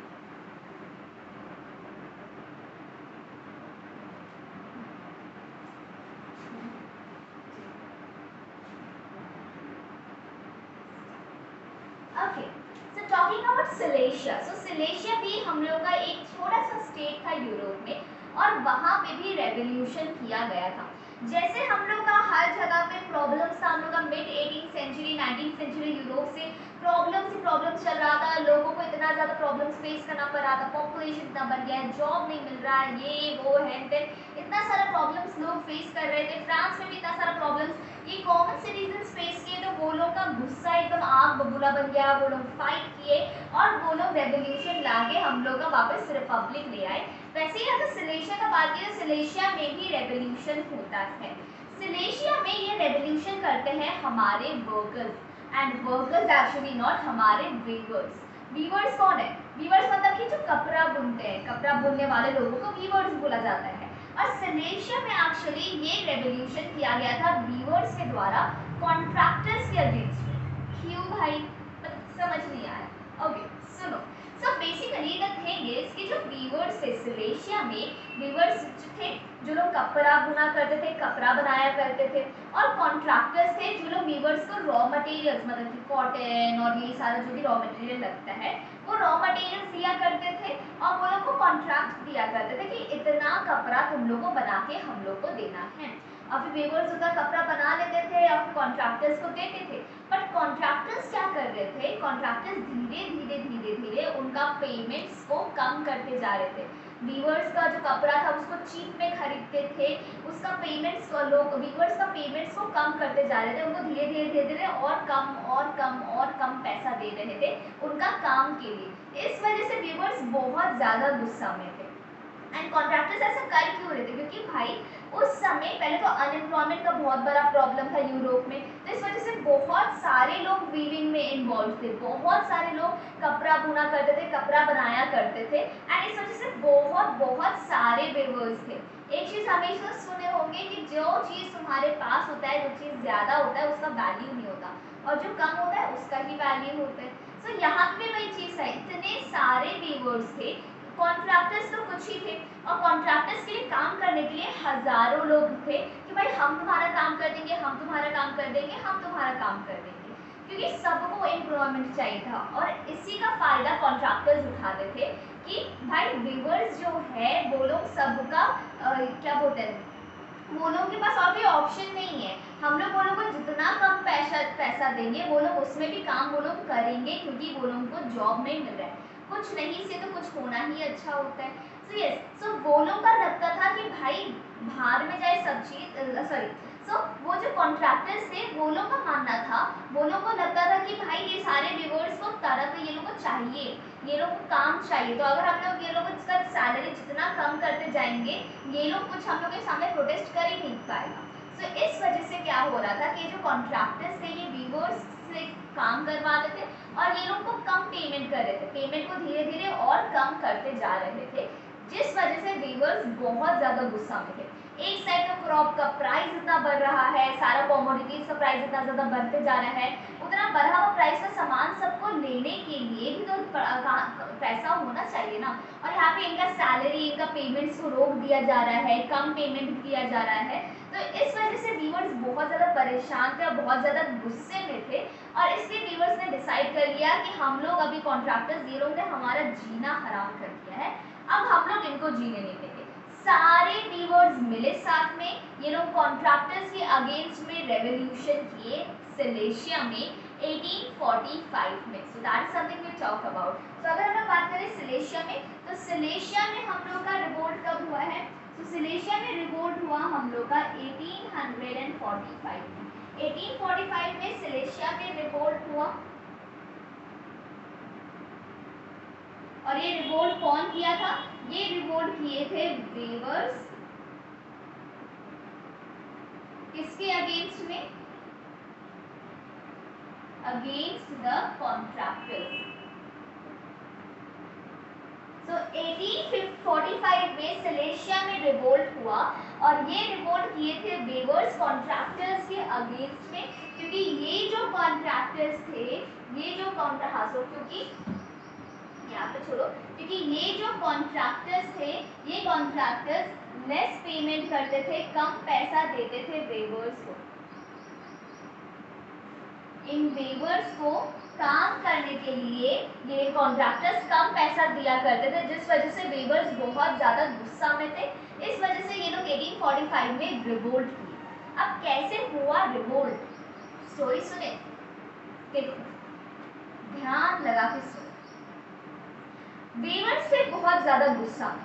okay. So talking about Silesia, so Silesia भी हम लोग का एक छोटा सा स्टेट था यूरोप में, और वहाँ पे भी रेवोल्यूशन किया गया था। जैसे हम लोग का हर जगह पे प्रॉब्लम्स था, हम लोग का mid 18th century 19th century Europe से प्रॉब्लम्स चल रहा था, लोगों को इतना ज़्यादा प्रॉब्लम्स फेस करना पड़ रहा था, पॉपुलेशन इतना बढ़ गया है, जॉब नहीं मिल रहा है, ये वो है, इतना सारा प्रॉब्लम्स लोग फेस कर रहे थे। फ्रांस में भी इतना सारा प्रॉब्लम्स ये कॉमन सिटीजन्स फेस किए, तो वो लोग का गुस्सा एकदम आग बबूला बन गया, वो लोग फाइट किए और वो लोग रेवोल्यूशन लाके हम लोग का वापस रिपब्लिक ले आए। वैसे ही अगर सिलेशिया का बात करें, सिलेशिया में भी रेवोल्यूशन होता है। सिलेशिया में ये रेवोल्यूशन करते हैं हमारे workers, and workers actually not हमारे वीवर्स। वीवर्स कौन है, वीवर्स मतलब कि जो कपड़ा बुनते हैं, कपड़ा बुनने वाले लोगों को वीवर्स बोला जाता है। और सिलेशिया में एक्चुअली ये रेवोल्यूशन किया गया था वीवर्स के द्वारा कॉन्ट्रैक्टर्स के अगेंस्ट में। क्यों भाई, समझ नहीं आया, ओके सुनो। So basically the thing is कि जो वीवर्स थे सिलेशिया में, वीवर्स थे जो लोग कपड़ा बुना करते थे, कपड़ा बनाया करते थे, और कॉन्ट्रैक्टर्स थे जो लोग वीवर्स को रॉ मटेरियल्स, मतलब कि कॉटन और ये सारा जो भी रॉ मटेरियल लगता है, वो रॉ मटेरियल्स दिया करते थे और वो लोग को कॉन्ट्रैक्ट दिया करते थे कि इतना कपड़ा तुम लोग को बना के हम लोग को देना है। और फिर वीवर्स उतना कपड़ा बना लेते थे और फिर कॉन्ट्रैक्टर्स को देते थे। बट कॉन्ट्रैक्टर्स क्या कर रहे थे, कॉन्ट्रैक्टर्स धीरे धीरे धीरे धीरे उनका पेमेंट्स को कम करते जा रहे थे। वीवर्स का जो कपड़ा था उसको चीप में खरीदते थे, उसका पेमेंट्स लोग वीवर्स का पेमेंट्स को कम करते जा रहे थे, उनको धीरे धीरे धीरे धीरे और कम और कम और कम पैसा दे रहे थे उनका काम के लिए। इस वजह से वीवर्स बहुत ज़्यादा गुस्सा में थे। एंड कॉन्ट्रैक्टर्स ऐसा कर क्यों रहे थे, क्योंकि भाई उस समय पहले तो अनएम्प्लॉयमेंट का बहुत बड़ा प्रॉब्लम था यूरोप में, तो इस वजह से बहुत सारे लोग वीविंग में इन्वॉल्व थे, बहुत सारे लोग कपड़ा बुना करते थे, कपड़ा बनाया करते थे, एंड इस वजह से बहुत बहुत सारे वीवर्स थे। एक चीज़ हमेशा सुने होंगे कि जो चीज़ तुम्हारे पास होता है, जो चीज़ ज़्यादा होता है उसका वैल्यू नहीं होता, और जो कम होता है उसका ही वैल्यू होता है। सो यहाँ पे वही चीज़ है, इतने सारे वीवर्स थे, कॉन्ट्रैक्टर्स तो कुछ ही थे, और कॉन्ट्रैक्टर्स के लिए काम करने के लिए हजारों लोग थे कि भाई हम तुम्हारा काम कर देंगे, हम तुम्हारा काम कर देंगे, हम तुम्हारा काम कर देंगे, क्योंकि सबको एम्प्लॉयमेंट चाहिए था। और इसी का फायदा कॉन्ट्रैक्टर्स उठाते थे कि भाई वीवर्स जो है वो लोग सबका क्या बोलते हैं, वो लोगों के पास और कोई ऑप्शन नहीं है, हम लोग वो लोग को जितना कम पैसा देंगे वो लोग उसमें भी काम वो लोग करेंगे, क्योंकि वो लोगों को जॉब नहीं मिल रहा है, कुछ नहीं से तो कुछ होना ही अच्छा होता है। सो यस, सो वो लोग का लगता था कि भाई बाहर में जाए सब चीज, सॉरी, सो वो जो कॉन्ट्रैक्टर्स थे वो लोग का मानना था, वो लोग को लगता था कि भाई ये सारे व्यूअर्स को तरह तो ये लोग को चाहिए, ये लोग को काम चाहिए, तो अगर हम लोग ये लोग इसका सैलरी जितना कम करते जाएंगे ये लोग कुछ हम लोग के सामने प्रोटेस्ट कर ही नहीं पाएगा। सो इस वजह से क्या हो रहा था कि जो कॉन्ट्रैक्टर्स थे ये व्यूअर्स से काम करवाते थे और ये लोग को कम पेमेंट कर रहे थे, पेमेंट को धीरे धीरे और कम करते जा रहे थे, जिस वजह से व्यूअर्स बहुत ज़्यादा गुस्सा में थे। एक साइड तो क्रॉप का प्राइस इतना बढ़ रहा है, सारा कॉमोडिटीज का प्राइस इतना ज़्यादा बढ़ते जा रहा है, उतना बढ़ा हुआ प्राइस का सामान सबको लेने के लिए भी तो पैसा होना चाहिए ना, और यहाँ पे इनका सैलरी, इनका पेमेंट्स को रोक दिया जा रहा है, कम पेमेंट किया जा रहा है, तो इस वजह से व्यूअर्स बहुत ज़्यादा परेशान थे और बहुत ज़्यादा गुस्से में थे, और इसलिए व्यूअर्स ने डिसाइड कर लिया कि हम लोग अभी कॉन्ट्रैक्टर्स ये लोग ने हमारा जीना हराम कर दिया है, अब हम लोग इनको जीने नहीं देंगे। सारे व्यूअर्स मिले साथ में, ये लोग कॉन्ट्रैक्टर्स के अगेंस्ट में रेवोल्यूशन किए सिलेशिया में 1845 में। So that is something we talk about. तो अगर हम लोग बात करें सिलेशिया में, तो सिलेशिया में हम लोग का रिवोल्ट कब हुआ है, तो सिलेशिया में रिवोल्ट हुआ हम लोग का 1845 में। 1845 में सिलेशिया में रिवोल्ट हुआ, और ये रिवोल्ट कौन किया था, ये रिवोल्ट किए थे वेवर्स, किसके अगेंस्ट में, अगेंस्ट द कॉन्ट्रैक्टर्स। सो 1845 में सिलेशिया में रिवोल्ट हुआ, और ये रिवोल्ट किए थे वेवर्स कॉन्ट्रैक्टर्स के अगेंस्ट में, क्योंकि ये जो कॉन्ट्रैक्टर्स थे, ये जो क्योंकि यहाँ पे छोड़ो, क्योंकि ये जो कॉन्ट्रैक्टर्स थे, ये कॉन्ट्रैक्टर्स लेस पेमेंट करते थे, कम पैसा देते थे वेवर्स को, इन वेवर्स को काम करने के लिए ये कॉन्ट्रैक्टर्स कम पैसा दिया करते थे, जिस वजह से वेवर्स बहुत ज़्यादा गुस्सा में थे, इस वजह से ये लोग 1845 में रिवोल्ट किए। अब कैसे हुआ रिवोल्ट, स्टोरी सुने, देखो ध्यान लगा के सुनो। वेवर्स से बहुत ज़्यादा गुस्सा में,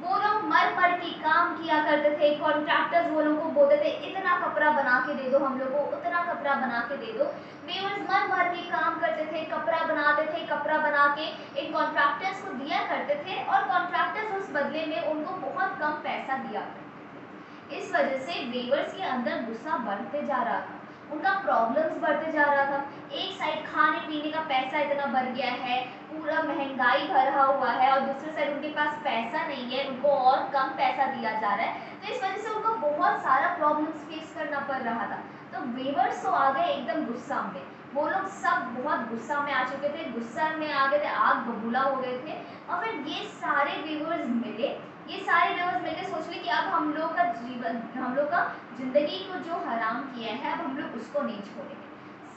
वो लोग मर मर के काम किया करते थे, कॉन्ट्रैक्टर्स वो लोग को बोलते थे इतना कपड़ा बना के दे दो हम लोग को, उतना कपड़ा बना के दे दो, वेवर्स मर मर के काम करते थे, कपड़ा बनाते थे, कपड़ा बना के इन कॉन्ट्रैक्टर्स को दिया करते थे, और कॉन्ट्रैक्टर्स उस बदले में उनको बहुत कम पैसा दिया करते थे। इस वजह से वेवर्स के अंदर गुस्सा बढ़ते जा रहा था, उनका प्रॉब्लम्स बढ़ते जा रहा था, एक साइड खाने पीने का पैसा इतना बढ़ गया है, पूरा महंगाई भरा हुआ है, और दूसरी साइड उनके पास पैसा नहीं है, उनको और कम पैसा दिया जा रहा है, तो इस वजह से उनको बहुत सारा प्रॉब्लम्स फेस करना पड़ रहा था। तो वेवर्स तो आ गए एकदम गुस्सा में, वो लोग सब बहुत गुस्सा में आ चुके थे, गुस्सा में आ गए थे, आग बबूला हो गए थे, और फिर ये सारे वेवर्स मिले, ये सारे व्यूअर्स मिलकर सोच रहे कि अब हम लोग का जीवन, हम लोग का जिंदगी को जो हराम किया है अब हम लोग उसको नहीं छोड़ेंगे।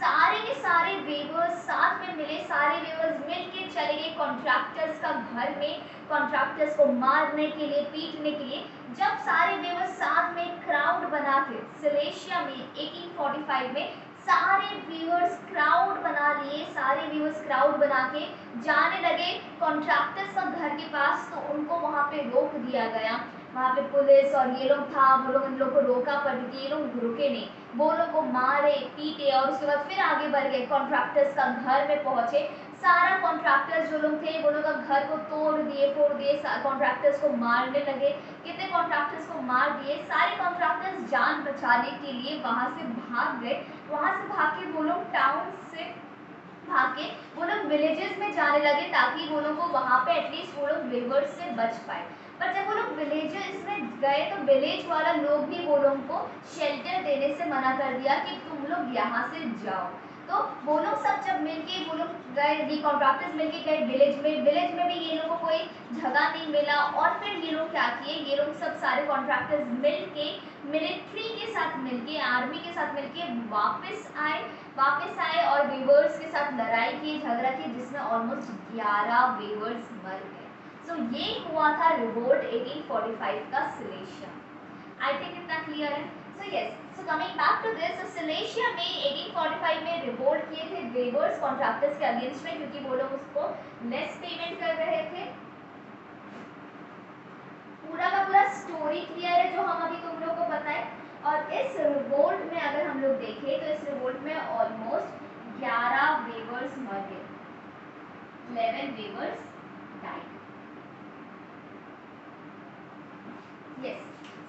सारे के सारे व्यूअर्स साथ में मिले, सारे व्यूअर्स मिलके चले गए कॉन्ट्रैक्टर्स का घर में, कॉन्ट्रैक्टर्स को मारने के लिए, पीटने के लिए। जब सारे व्यूअर्स साथ में क्राउड बना के सिलेशिया में 1845 में सारे व्यूअर्स क्राउड बना लिए, सारे व्यूअर्स क्राउड बना के जाने लगे कॉन्ट्रैक्टर्स का घर के पास, तो उनको वहाँ पे रोक दिया गया, वहाँ पे पुलिस और ये लोग था, वो लोग इन लोग को रोका, पर ये लोग रुके नहीं, वो लोग को मारे पीटे, और उसके बाद फिर आगे बढ़ गए, कॉन्ट्रैक्टर्स का घर में पहुँचे, सारा कॉन्ट्रैक्टर्स जो लोग थे वो लोग घर को तोड़ दिए, फोड़ दिए, कॉन्ट्रैक्टर्स को मारने लगे। कितने कॉन्ट्रैक्टर्स को मार दिए। सारे कॉन्ट्रैक्टर्स जान बचाने के लिए वहाँ से भाग गए। वहाँ से भाग के वो लोग टाउन से भाग के वो लोग विलेजेस में जाने लगे ताकि वो लोग को वहाँ पे एटलीस्ट वो लोग रिवर्स से बच पाए। पर जब वो लोग विलेजेस में गए तो विलेज वाला लोग भी वो लोग को शेल्टर देने से मना कर दिया कि तुम लोग यहाँ से जाओ। तो वो लोग सब जब मिलके वो लोग गए, कॉन्ट्रैक्टर्स मिलके गए विलेज में भी ये लोगों को कोई जगह नहीं मिला। और फिर ये लोग क्या किए, ये लोग सब सारे कॉन्ट्रैक्टर्स मिलके मिलिट्री के साथ मिलके, आर्मी के साथ मिलके वापस आए और वेवर्स के साथ लड़ाई की, झगड़ा की, जिसमें ऑलमोस्ट 11 वेवर्स मर गए। सो ये हुआ था रिवोल्ट 1845 का सिलेशिया। आई थिंक इतना क्लियर है। So yes, so coming back to this, so Silesia में 1845 में रिवोल्ट किए थे वेवर्स कॉन्ट्रैक्टर्स के अगेंस्ट में, क्योंकि वो लोग उसको लेस पेमेंट कर रहे थे। पूरा का पूरा स्टोरी क्लियर है जो हम अभी तुम लोग को बताएं। और इस रिवोल्ट में अगर हम लोग देखें तो इस रिवोल्ट में ऑलमोस्ट 11 वेवर्स मर गए, 11 वेवर्स डाइड। यस,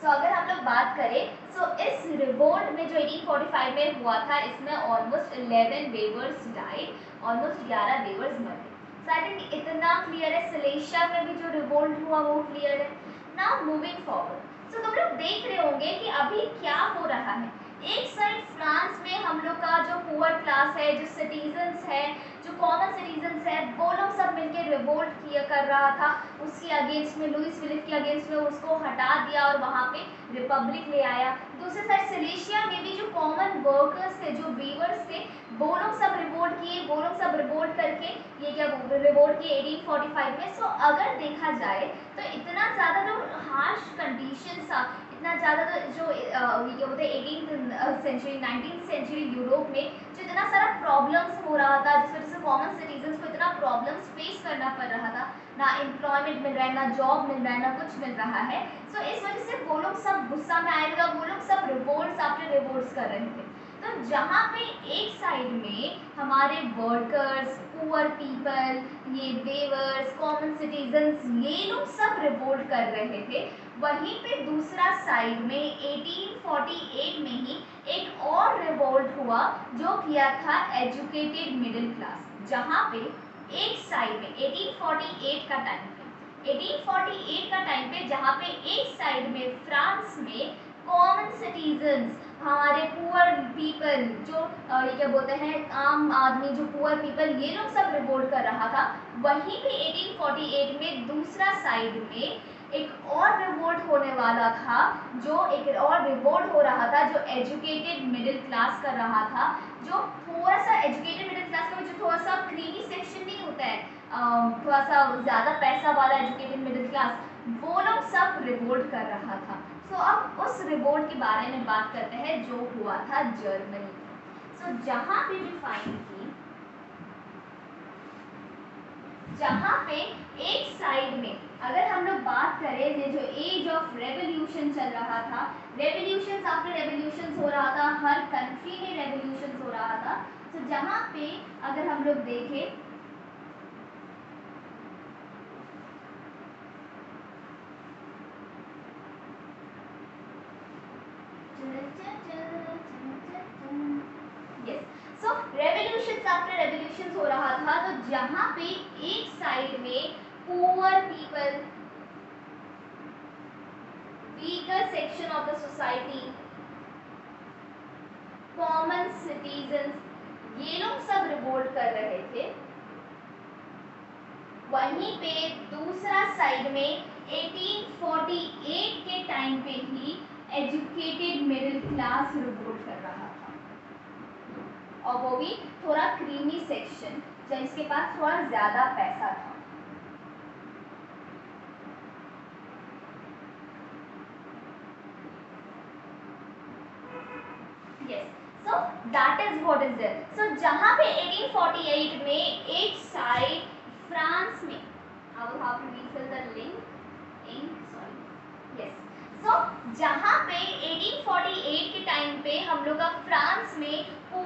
सो अगर हम लोग बात करें सो इस रिवोल्ट में जो 1845 में हुआ था इसमें almost 11 weavers died, almost 11 weavers मर गए। सो आई थिंक इतना क्लियर है। सिलेशिया में भी जो रिवोल्ट हुआ वो क्लियर है। नाउ मूविंग फॉरवर्ड, सो तुम लोग देख रहे होंगे कि अभी क्या हो रहा है। एक साइड फ्रांस में हम लोग का जो पुअर क्लास है, जो सिटीजन्स है, जो कॉमन सिटीजन्स है, वो लोग सब मिलकर रिवोल्ट किया कर रहा था उसके अगेंस्ट में, लुइस फिलिप के अगेंस्ट में, उसको हटा दिया और वहाँ पे रिपब्लिक ले आया। दूसरे साइड सिलेशिया में भी जो कॉमन वर्कर्स थे, जो वीवर्स थे, वो लोग सब रिवोल्ट किए, वो लोग सब रिवोल्ट करके ये क्या रिवोल्ट किए 1845 में। सो अगर देखा जाए तो इतना ज़्यादा जो हार्श कंडीशन था, इतना ज़्यादा तो जो ये बोलते हैं 18th century 19th century Europe में जो इतना सारा प्रॉब्लम्स हो रहा था, जिस वजह से कॉमन सिटीजन्स को इतना प्रॉब्लम्स फेस करना पड़ रहा था, ना एम्प्लॉयमेंट मिल रहा है, ना जॉब मिल रहा है, ना कुछ मिल रहा है। सो इस वजह से वो लोग सब गुस्सा में आए थे, वो लोग सब रिवोल्ट्स आफ्टर रिवोल्ट्स कर रहे थे। तो जहाँ पे एक साइड में हमारे वर्कर्स, पुअर पीपल, ये वेवर्स, कॉमन सिटीजन्स, ये लोग सब रिवोल्ट कर रहे थे, वहीं पे दूसरा साइड में 1848 में ही एक और रिवोल्ट हुआ जो किया था एजुकेटेड मिडिल क्लास। जहाँ पे एक साइड में 1848 का टाइम पे, 1848 का टाइम पे जहाँ पे एक साइड में फ्रांस में कॉमन सिटीजन्स, हमारे पुअर पीपल, जो ये क्या बोलते हैं आम आदमी, जो पुअर पीपल, ये लोग सब रिवोल्ट कर रहा था। वहीं पे 1848 में दूसरा साइड में एक और रिवोल्ट होने वाला था, जो एक और रिवोल्ट हो रहा था जो एजुकेटेड मिडिल क्लास कर रहा था, जो थोड़ा सा एजुकेटेड मिडिल क्लास का जो थोड़ा सा क्रीमी सेक्शन नहीं होता है, थोड़ा सा ज़्यादा पैसा वाला एजुकेटेड मिडिल क्लास, वो लोग सब रिवोल्ट कर रहा था। सो अब उस रिवोल्ट के बारे में बात करते हैं जो हुआ था जर्मनी। सो जहाँ पे भी फाइंड की, जहाँ पे एक साइड में अगर हम लोग बात करें ये जो एज ऑफ रेवोल्यूशन चल रहा था, रेवोल्यूशन आफ्टर रेवोल्यूशन हो रहा था, हर कंट्री में रेवोल्यूशन हो रहा था। तो जहाँ पे अगर हम लोग देखें रेवोल्यूशन आफ्टर रेवोल्यूशन हो रहा था, तो जहाँ पे एक साइड में poor people, weaker section of the society, common citizens, ये लोग सब रिवोल्ट कर रहे थे, वहीं पे दूसरा साइड में 1848 के टाइम पे ही एजुकेटेड मिडिल क्लास रिवोल्ट कर रहा था, और वो भी थोड़ा क्रीमी सेक्शन, जिसके पास थोड़ा ज़्यादा पैसा था। Yes, so that is what is there. So जहाँ पे 1848 में एक साइड फ्रांस में, I will have to refill the ink, sorry. Yes. So जहाँ पे 1848 के टाइम पे हम लोग का फ्रांस में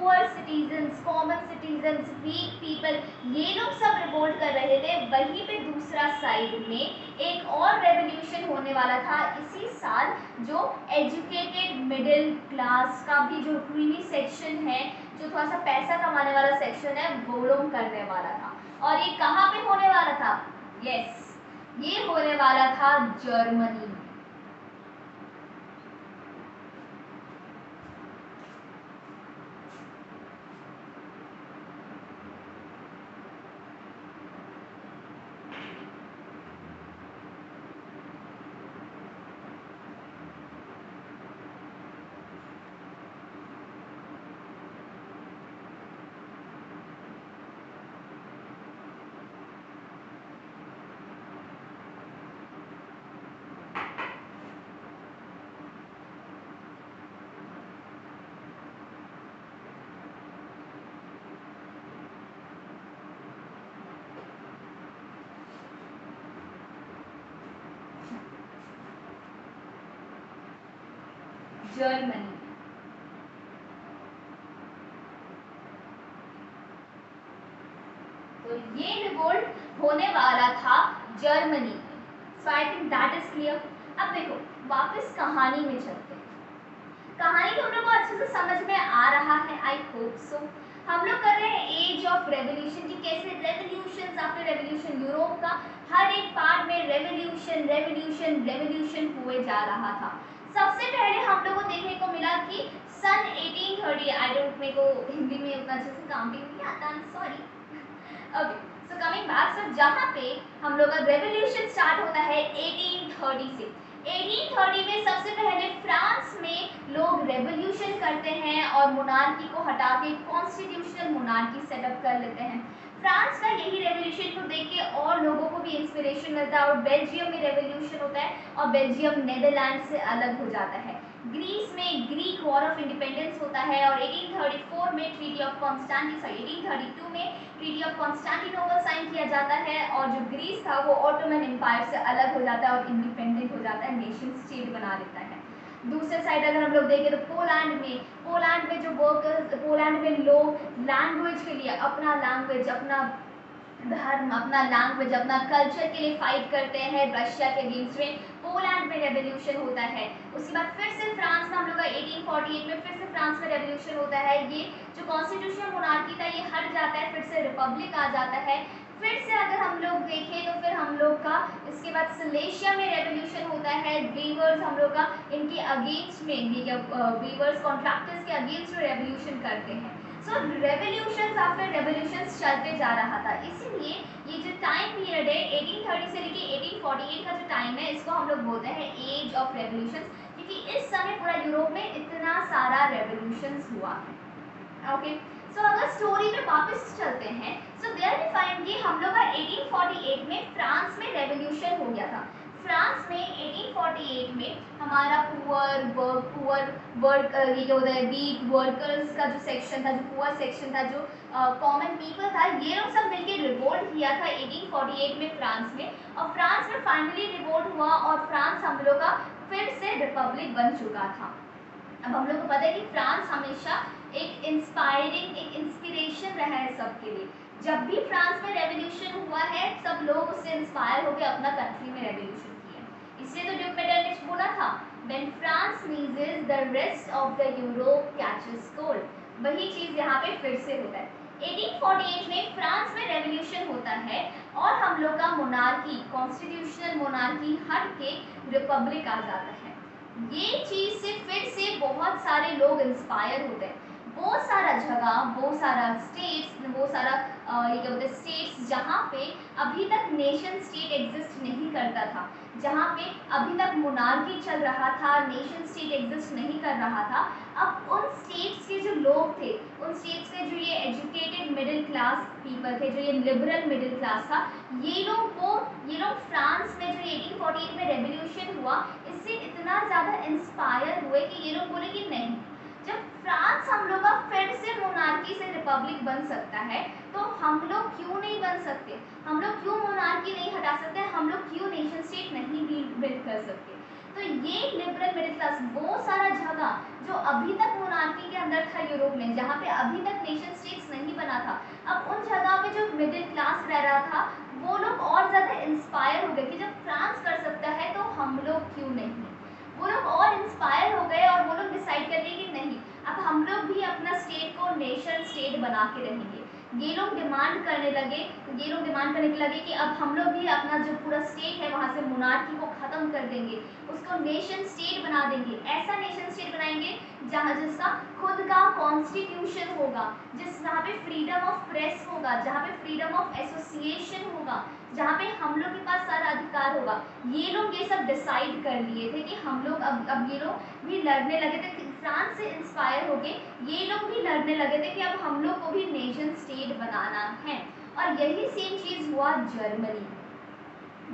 poor citizens, common citizens, weak people, ये लोग सब रिवोल्ट कर रहे थे। वहीं पे दूसरा साइड में एक और रेवोल्यूशन होने वाला था इसी साल, जो एजुकेटेड मिडिल क्लास का भी जो क्रीमी सेक्शन है, जो थोड़ा सा पैसा कमाने वाला सेक्शन है, वो लोग करने वाला था। और ये कहाँ पे होने वाला था? यस, ये होने वाला था जर्मनी में। जर्मनी। तो ये रिवोल्ट होने वाला था जर्मनी में। So I think that is clear. अब देखो वापस कहानी में चलते हैं। कहानी तो हम लोग को अच्छे से समझ में आ रहा है, आई होप सो। हम लोग कर रहे हैं एज ऑफ रेवोल्यूशन, कि कैसे रेवोल्यूशन आफ्टर रेवोल्यूशन, यूरोप का हर एक पार्ट में रेवोल्यूशन रेवोल्यूशन रेवोल्यूशन हुए जा रहा था। सबसे पहले हम लोग को देखने को मिला कि सन 1830, आई डोंट, मेरे को हिंदी में उतना अच्छे से काउंटिंग नहीं आता, I am sorry. Okay, so coming back, so जहाँ पे हम लोग का रेवोल्यूशन स्टार्ट होता है 1830 से। 1830 में सबसे पहले फ्रांस में लोग रेवोल्यूशन करते हैं और मोनार्की को हटा के कॉन्स्टिट्यूशनल मोनार्की सेटअप कर लेते हैं। फ्रांस का यही रेवोल्यूशन को देख के और लोगों को भी इंस्पिरेशन मिलता है, और बेल्जियम में रेवोल्यूशन होता है और बेल्जियम नेदरलैंड से अलग हो जाता है। ग्रीस में ग्रीक वॉर ऑफ इंडिपेंडेंस होता है, और 1834 में ट्रीटी ऑफ कॉन्स्टेंटिनोपल, 1832 में ट्रीटी ऑफ कॉन्स्टेंटिनोपल साइन किया जाता है, और जो ग्रीस था वो ऑटोमन एम्पायर से अलग हो जाता है और इंडिपेंडेंट हो जाता है, नेशन स्टेट बना लेता है। दूसरे साइड अगर हम लोग देखें तो पोलैंड में जो वर्कर्स, पोलैंड में लोग लैंग्वेज के लिए, अपना लैंग्वेज, अपना धर्म, अपना लैंग्वेज, अपना कल्चर के लिए फाइट करते हैं रशिया के अगेंस्ट में। पोलैंड में रेवोल्यूशन होता है। उसके बाद फिर से फ्रांस में हम लोग का 1848 में फिर से फ्रांस में रेवोल्यूशन होता है। ये जो कॉन्स्टिट्यूशनल मोनार्की था ये हट जाता है, फिर से रिपब्लिक आ जाता है। फिर से अगर हम लोग देखें तो फिर हम लोग का इसके बाद सिलेशिया में रेवोल्यूशन होता है। वीवर्स हम लोग का इनके अगेंस्ट में, ये वीवर्स कॉन्ट्रैक्टर्स के अगेंस्ट रेवोल्यूशन करते हैं। सो रेवोल्यूशंस आफ्टर रेवोल्यूशंस चलते जा रहा था। इसीलिए ये जो टाइम पीरियड है 1830 से लेके 1848 का जो टाइम है, इसको हम लोग बोलते हैं एज ऑफ रेवोल्यूशंस, क्योंकि इस समय पूरा यूरोप में इतना सारा रेवोल्यूशंस हुआ है। ओके, सो अगर स्टोरी में वापस चलते हैं, सो देयर वी फाइंड कि हम लोग का 1848 में फ्रांस में रेवोल्यूशन हो गया था। फ्रांस में 1848 में हमारा ये जो होता है वीक वर्कर्स का जो सेक्शन था, जो पुअर सेक्शन था, जो कॉमन पीपल था, ये लोग सब मिलकर रिवोल्ट किया था 1848 में फ्रांस में। और फ्रांस में फाइनली रिवोल्ट हुआ और फ्रांस हम लोग का फिर से रिपब्लिक बन चुका था। अब हम लोग को पता है कि फ्रांस हमेशा एक इंस्पायरिंग, एक इंस्पिरेशन रहा है सबके लिए। जब भी फ्रांस में रेवोल्यूशन हुआ है, सब लोग उससे इंस्पायर होकर अपना कंट्री में रेवोल्यूशन किया। इसलिए तो ड्यूक मेटरनिच बोला था, when France sneezes the rest of the Europe catches cold। वही चीज यहाँ पे फिर से होता है। 1848 में फ्रांस में रेवोल्यूशन होता है और हम लोग का मोनार्की, कॉन्स्टिट्यूशनल मोनार्की हट के रिपब्लिक आ जाता है। ये चीज से फिर से बहुत सारे लोग इंस्पायर होते हैं। बहुत सारा जगह, बहुत सारा स्टेट्स, बहुत सारा ये क्या बोलते हैं स्टेट्स, जहाँ पे अभी तक नेशन स्टेट एग्जिस्ट नहीं करता था, जहाँ पे अभी तक मोनार्की चल रहा था, नेशन स्टेट एग्जिस्ट नहीं कर रहा था। अब उन स्टेट्स के जो लोग थे, उन स्टेट्स के जो ये एजुकेटेड मिडिल क्लास पीपल थे, जो ये लिबरल मिडिल क्लास था, ये लोग फ्रांस में जो 1848 में रेवोल्यूशन हुआ, इससे इतना ज़्यादा इंस्पायर हुए कि ये लोग बोले कि नहीं, जब फ्रांस हम लोग का फिर से मोनार्की से रिपब्लिक बन सकता है, तो हम लोग क्यों नहीं बन सकते, हम लोग क्यों मोनार्की नहीं हटा सकते, हम लोग क्यों नेशन स्टेट नहीं बिल्ड कर सकते। तो ये लिबरल मिडिल क्लास वो सारा जगह जो अभी तक मोनार्की के अंदर था यूरोप में, जहाँ पे अभी तक नेशन स्टेट्स नहीं बना था, अब उन जगह पे जो मिडिल क्लास रह रहा था वो लोग और ज़्यादा इंस्पायर हो गए कि जब फ्रांस कर सकता है तो हम लोग क्यों नहीं। वो लोग और इंस्पायर हो गए और वो लोग डिसाइड कर लिए कि नहीं, अब हम लोग भी अपना स्टेट को नेशन स्टेट बना के रहेंगे। ये लोग डिमांड करने लगे कि अब हम लोग भी अपना जो पूरा स्टेट है वहाँ से मोनार्की को ख़त्म कर देंगे, उसको नेशन स्टेट बना देंगे। ऐसा नेशन स्टेट बनाएंगे जहाँ जिसका खुद का कॉन्स्टिट्यूशन होगा, जहाँ पे फ्रीडम ऑफ प्रेस होगा, जहाँ पे फ्रीडम ऑफ एसोसिएशन होगा, जहाँ पे हम लोग के पास सारा अधिकार होगा। ये लोग ये सब डिसाइड कर लिए थे कि हम लोग अब ये लोग भी लड़ने लगे थे, फ्रांस से इंस्पायर होके ये लोग भी लड़ने लगे थे कि अब हम लोग को भी नेशन स्टेट बनाना है। और यही सेम चीज़ हुआ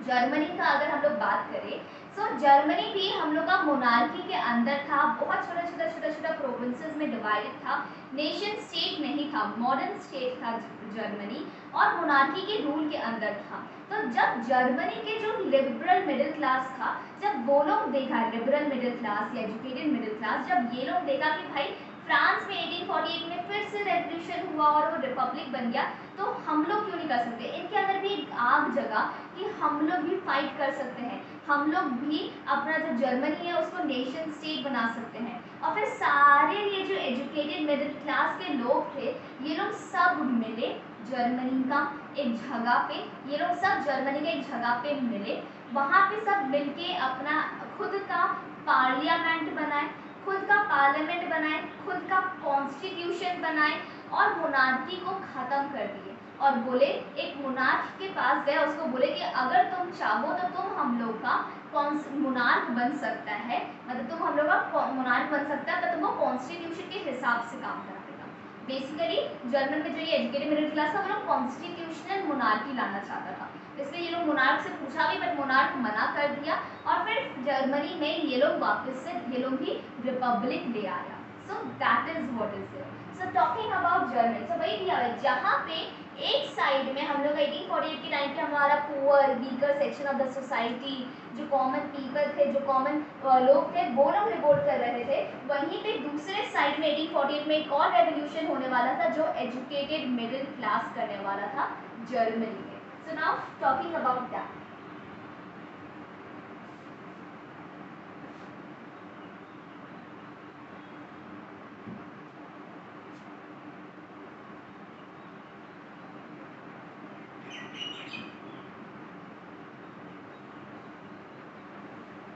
जर्मनी का अगर हम लोग बात करें तो जर्मनी भी हम लोग का मोनार्की के अंदर था, बहुत छोटा प्रोविंसेस में डिवाइडेड था, नेशन स्टेट नहीं था, मॉडर्न स्टेट था जर्मनी, और मोनार्की के रूल के अंदर था। तो जब जर्मनी के जो लिबरल मिडिल क्लास था, जब वो लोग देखा लिबरल मिडिल क्लास या एजुकेटेड मिडिल क्लास, जब ये लोग देखा कि भाई फ्रांस में 1848 में फिर से रेवोल्यूशन हुआ और वो रिपब्लिक बन गया, तो हम लोग क्यों नहीं कर सकते। इनके अंदर भी एक आग जगा कि हम लोग भी फाइट कर सकते हैं, हम लोग भी अपना जो जर्मनी है उसको नेशन स्टेट बना सकते हैं। और फिर सारे ये जो एजुकेटेड मिडिल क्लास के लोग थे, ये लोग सब मिले जर्मनी का एक जगह पे, ये लोग सब जर्मनी के एक जगह पे मिले, वहाँ पे सब मिलके अपना खुद का पार्लियामेंट बनाए, खुद का पार्लियामेंट बनाए, खुद का कॉन्स्टिट्यूशन बनाए और मोनार्की को ख़त्म कर दिए। और बोले, एक मोनार्क के पास गए, उसको बोले कि अगर तुम चाहो तो तुम हम लोग का मोनार्क बन सकता है, मतलब तुम हम लोग का मोनार्क बन सकता है, पर तुमको कॉन्स्टिट्यूशन के हिसाब से काम करना पड़ेगा। बेसिकली जर्मन में जो ये एजुकेटेड मिडिल क्लास था वो लोग कॉन्स्टिट्यूशनल मोनार्की लाना चाहता था, इसलिए ये लोग मोनार्क से पूछा भी, बट मोनार्क मना कर दिया, और फिर जर्मनी में ये लोग वापस से ये लोग भी रिपब्लिक ले आया। So that is what is it. So talking about Germany, so वही दिया है जहाँ पे एक साइड में हम लोग 1848 के टाइम पे हमारा poor weaker section of the society, जो कॉमन पीपल थे, जो कॉमन लोग थे, वो लोग रिवोल्ट कर रहे थे, वहीं पे दूसरे साइड में 1848 में एक और रेवोल्यूशन होने वाला था जो एजुकेटेड मिडिल क्लास करने वाला था जर्मनी में। So now talking about that.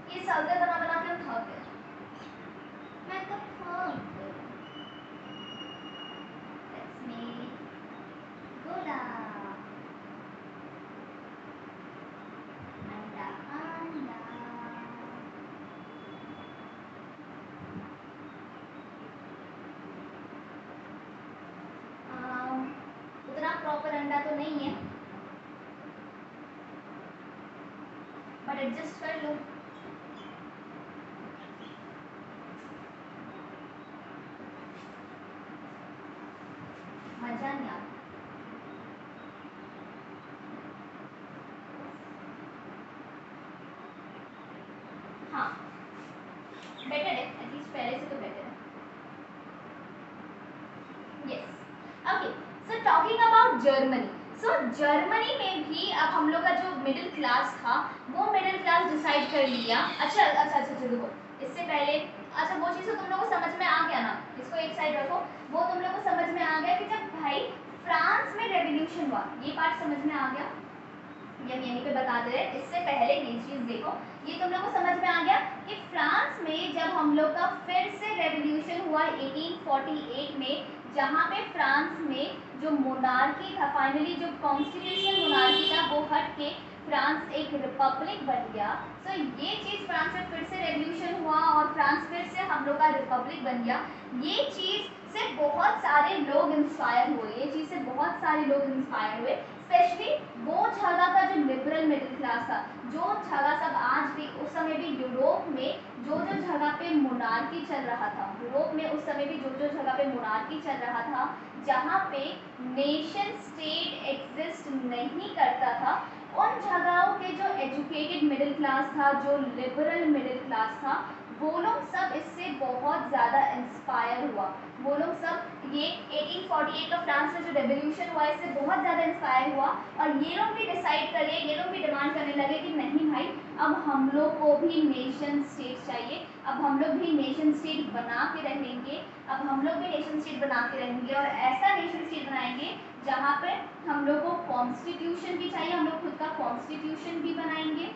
ये सर्कल बना बना के हम थक गए, मैं तो थक गई। Let's make gola anda anda। उतना प्रॉपर अंडा तो नहीं है, बट एडजस्ट कर लो। मजा नहीं आता। हाँ बेटर है, एटलीस्ट पहले से तो बेटर है। Yes okay, so talking about Germany, so Germany में भी अब हम लोग का जो मिडिल क्लास था वो मिडिल क्लास डिसाइड कर लिया। अच्छा रुको, इससे पहले अच्छा वो चीज़ तो तुम लोग को समझ में आ गया ना, इसको एक साइड रखो, वो तुम लोग को समझ में आ गया कि जब भाई फ्रांस में रेवोल्यूशन हुआ, ये पार्ट समझ में आ गया, हम यहीं पे बता दे रहे हैं। इससे पहले ये चीज़ देखो, ये तुम लोग को समझ में आ गया कि फ्रांस में जब हम लोग का फिर से रेवोल्यूशन हुआ 1848 में, जहाँ पे फ्रांस में जो मोनार्की था, फाइनली जो कॉन्स्टिट्यूशन मोनार्की था वो हट के फ्रांस एक रिपब्लिक बन गया। सो ये चीज़ फ्रांस में फिर से रेवोल्यूशन हुआ और फ्रांस फिर से हम लोग का रिपब्लिक बन गया। ये चीज़ से बहुत सारे लोग इंस्पायर हुए, ये चीज़ से बहुत सारे लोग इंस्पायर हुए, स्पेशली वो जगह का जो लिबरल मिडिल क्लास था, जो जगह सब आज भी, उस समय भी यूरोप में जो जगह पे मोनार्की चल रहा था, यूरोप में उस समय भी जो जगह पे मोनार्की चल रहा था, जहाँ पे नेशन स्टेट एग्जिस्ट नहीं करता था, उन जगहों के जो एजुकेटेड मिडिल क्लास था, जो लिबरल मिडिल क्लास था, वो लोग सब इससे बहुत ज़्यादा इंस्पायर हुआ। वो लोग सब ये 1848 का फ्रांस में जो रेवोल्यूशन हुआ इससे बहुत ज़्यादा इंस्पायर हुआ, और ये लोग भी डिसाइड कर लिए, ये लोग भी डिमांड करने लगे कि नहीं भाई, अब हम लोग को भी नेशन स्टेट चाहिए, अब हम लोग भी नेशन स्टेट बना के रहेंगे, अब हम लोग भी नेशन स्टेट बना के रहेंगे, और ऐसा नेशन स्टेट बनाएंगे जहाँ पे हम लोग को कॉन्स्टिट्यूशन भी चाहिए, हम लोग खुद का कॉन्स्टिट्यूशन भी बनाएंगे,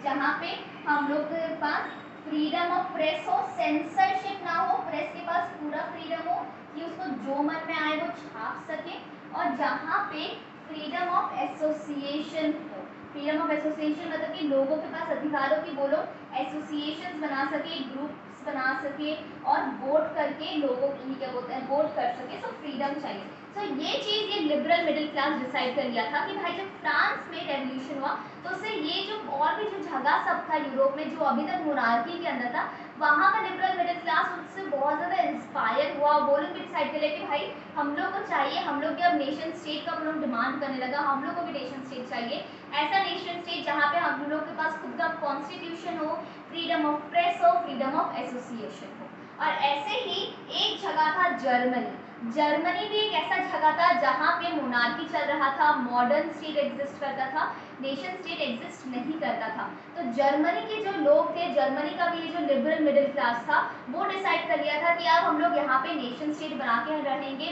जहाँ पे हम लोग के पास फ्रीडम ऑफ प्रेस हो, सेंसरशिप ना हो, प्रेस के पास पूरा फ्रीडम हो कि उसको जो मन में आए वो छाप सके, और जहाँ पे फ्रीडम ऑफ एसोसिएशन हो। फ्रीडम ऑफ एसोसिएशन मतलब कि लोगों के पास अधिकार हो कि वो लोग एसोसिएशंस बना सके, ग्रुप्स बना सके, और वोट करके लोगों की क्या बोलते हैं, वोट कर सके, सो फ्रीडम चाहिए। सो ये चीज़ ये लिबरल मिडिल क्लास डिसाइड कर लिया था कि भाई जब फ्रांस में रेवोल्यूशन हुआ तो उससे ये जो और भी जो जगह सब था यूरोप में जो अभी तक मोनार्की के अंदर था, वहाँ का लिबरल मिडिल क्लास उससे बहुत ज़्यादा इंस्पायर हुआ। वो लोग भी डिसाइड कर लिया कि भाई हम लोग को चाहिए, हम लोग भी अब नेशन स्टेट का हम लोग डिमांड करने लगा, हम लोग को भी नेशन स्टेट चाहिए, ऐसा नेशन स्टेट जहाँ पे हम लोग के पास खुद का कॉन्स्टिट्यूशन हो, फ्रीडम ऑफ प्रेस हो, फ्रीडम ऑफ एसोसिएशन हो। और ऐसे ही एक जगह था जर्मनी। जर्मनी भी एक ऐसा जगह था जहाँ पे मोनार्की चल रहा था, मॉडर्न स्टेट एग्जिस्ट करता था, नेशन स्टेट एग्जिस्ट नहीं करता था। तो जर्मनी के जो लोग थे, जर्मनी का भी ये जो लिबरल मिडिल क्लास था, वो डिसाइड कर लिया था कि अब हम लोग यहाँ पे नेशन स्टेट बना के रहेंगे, ये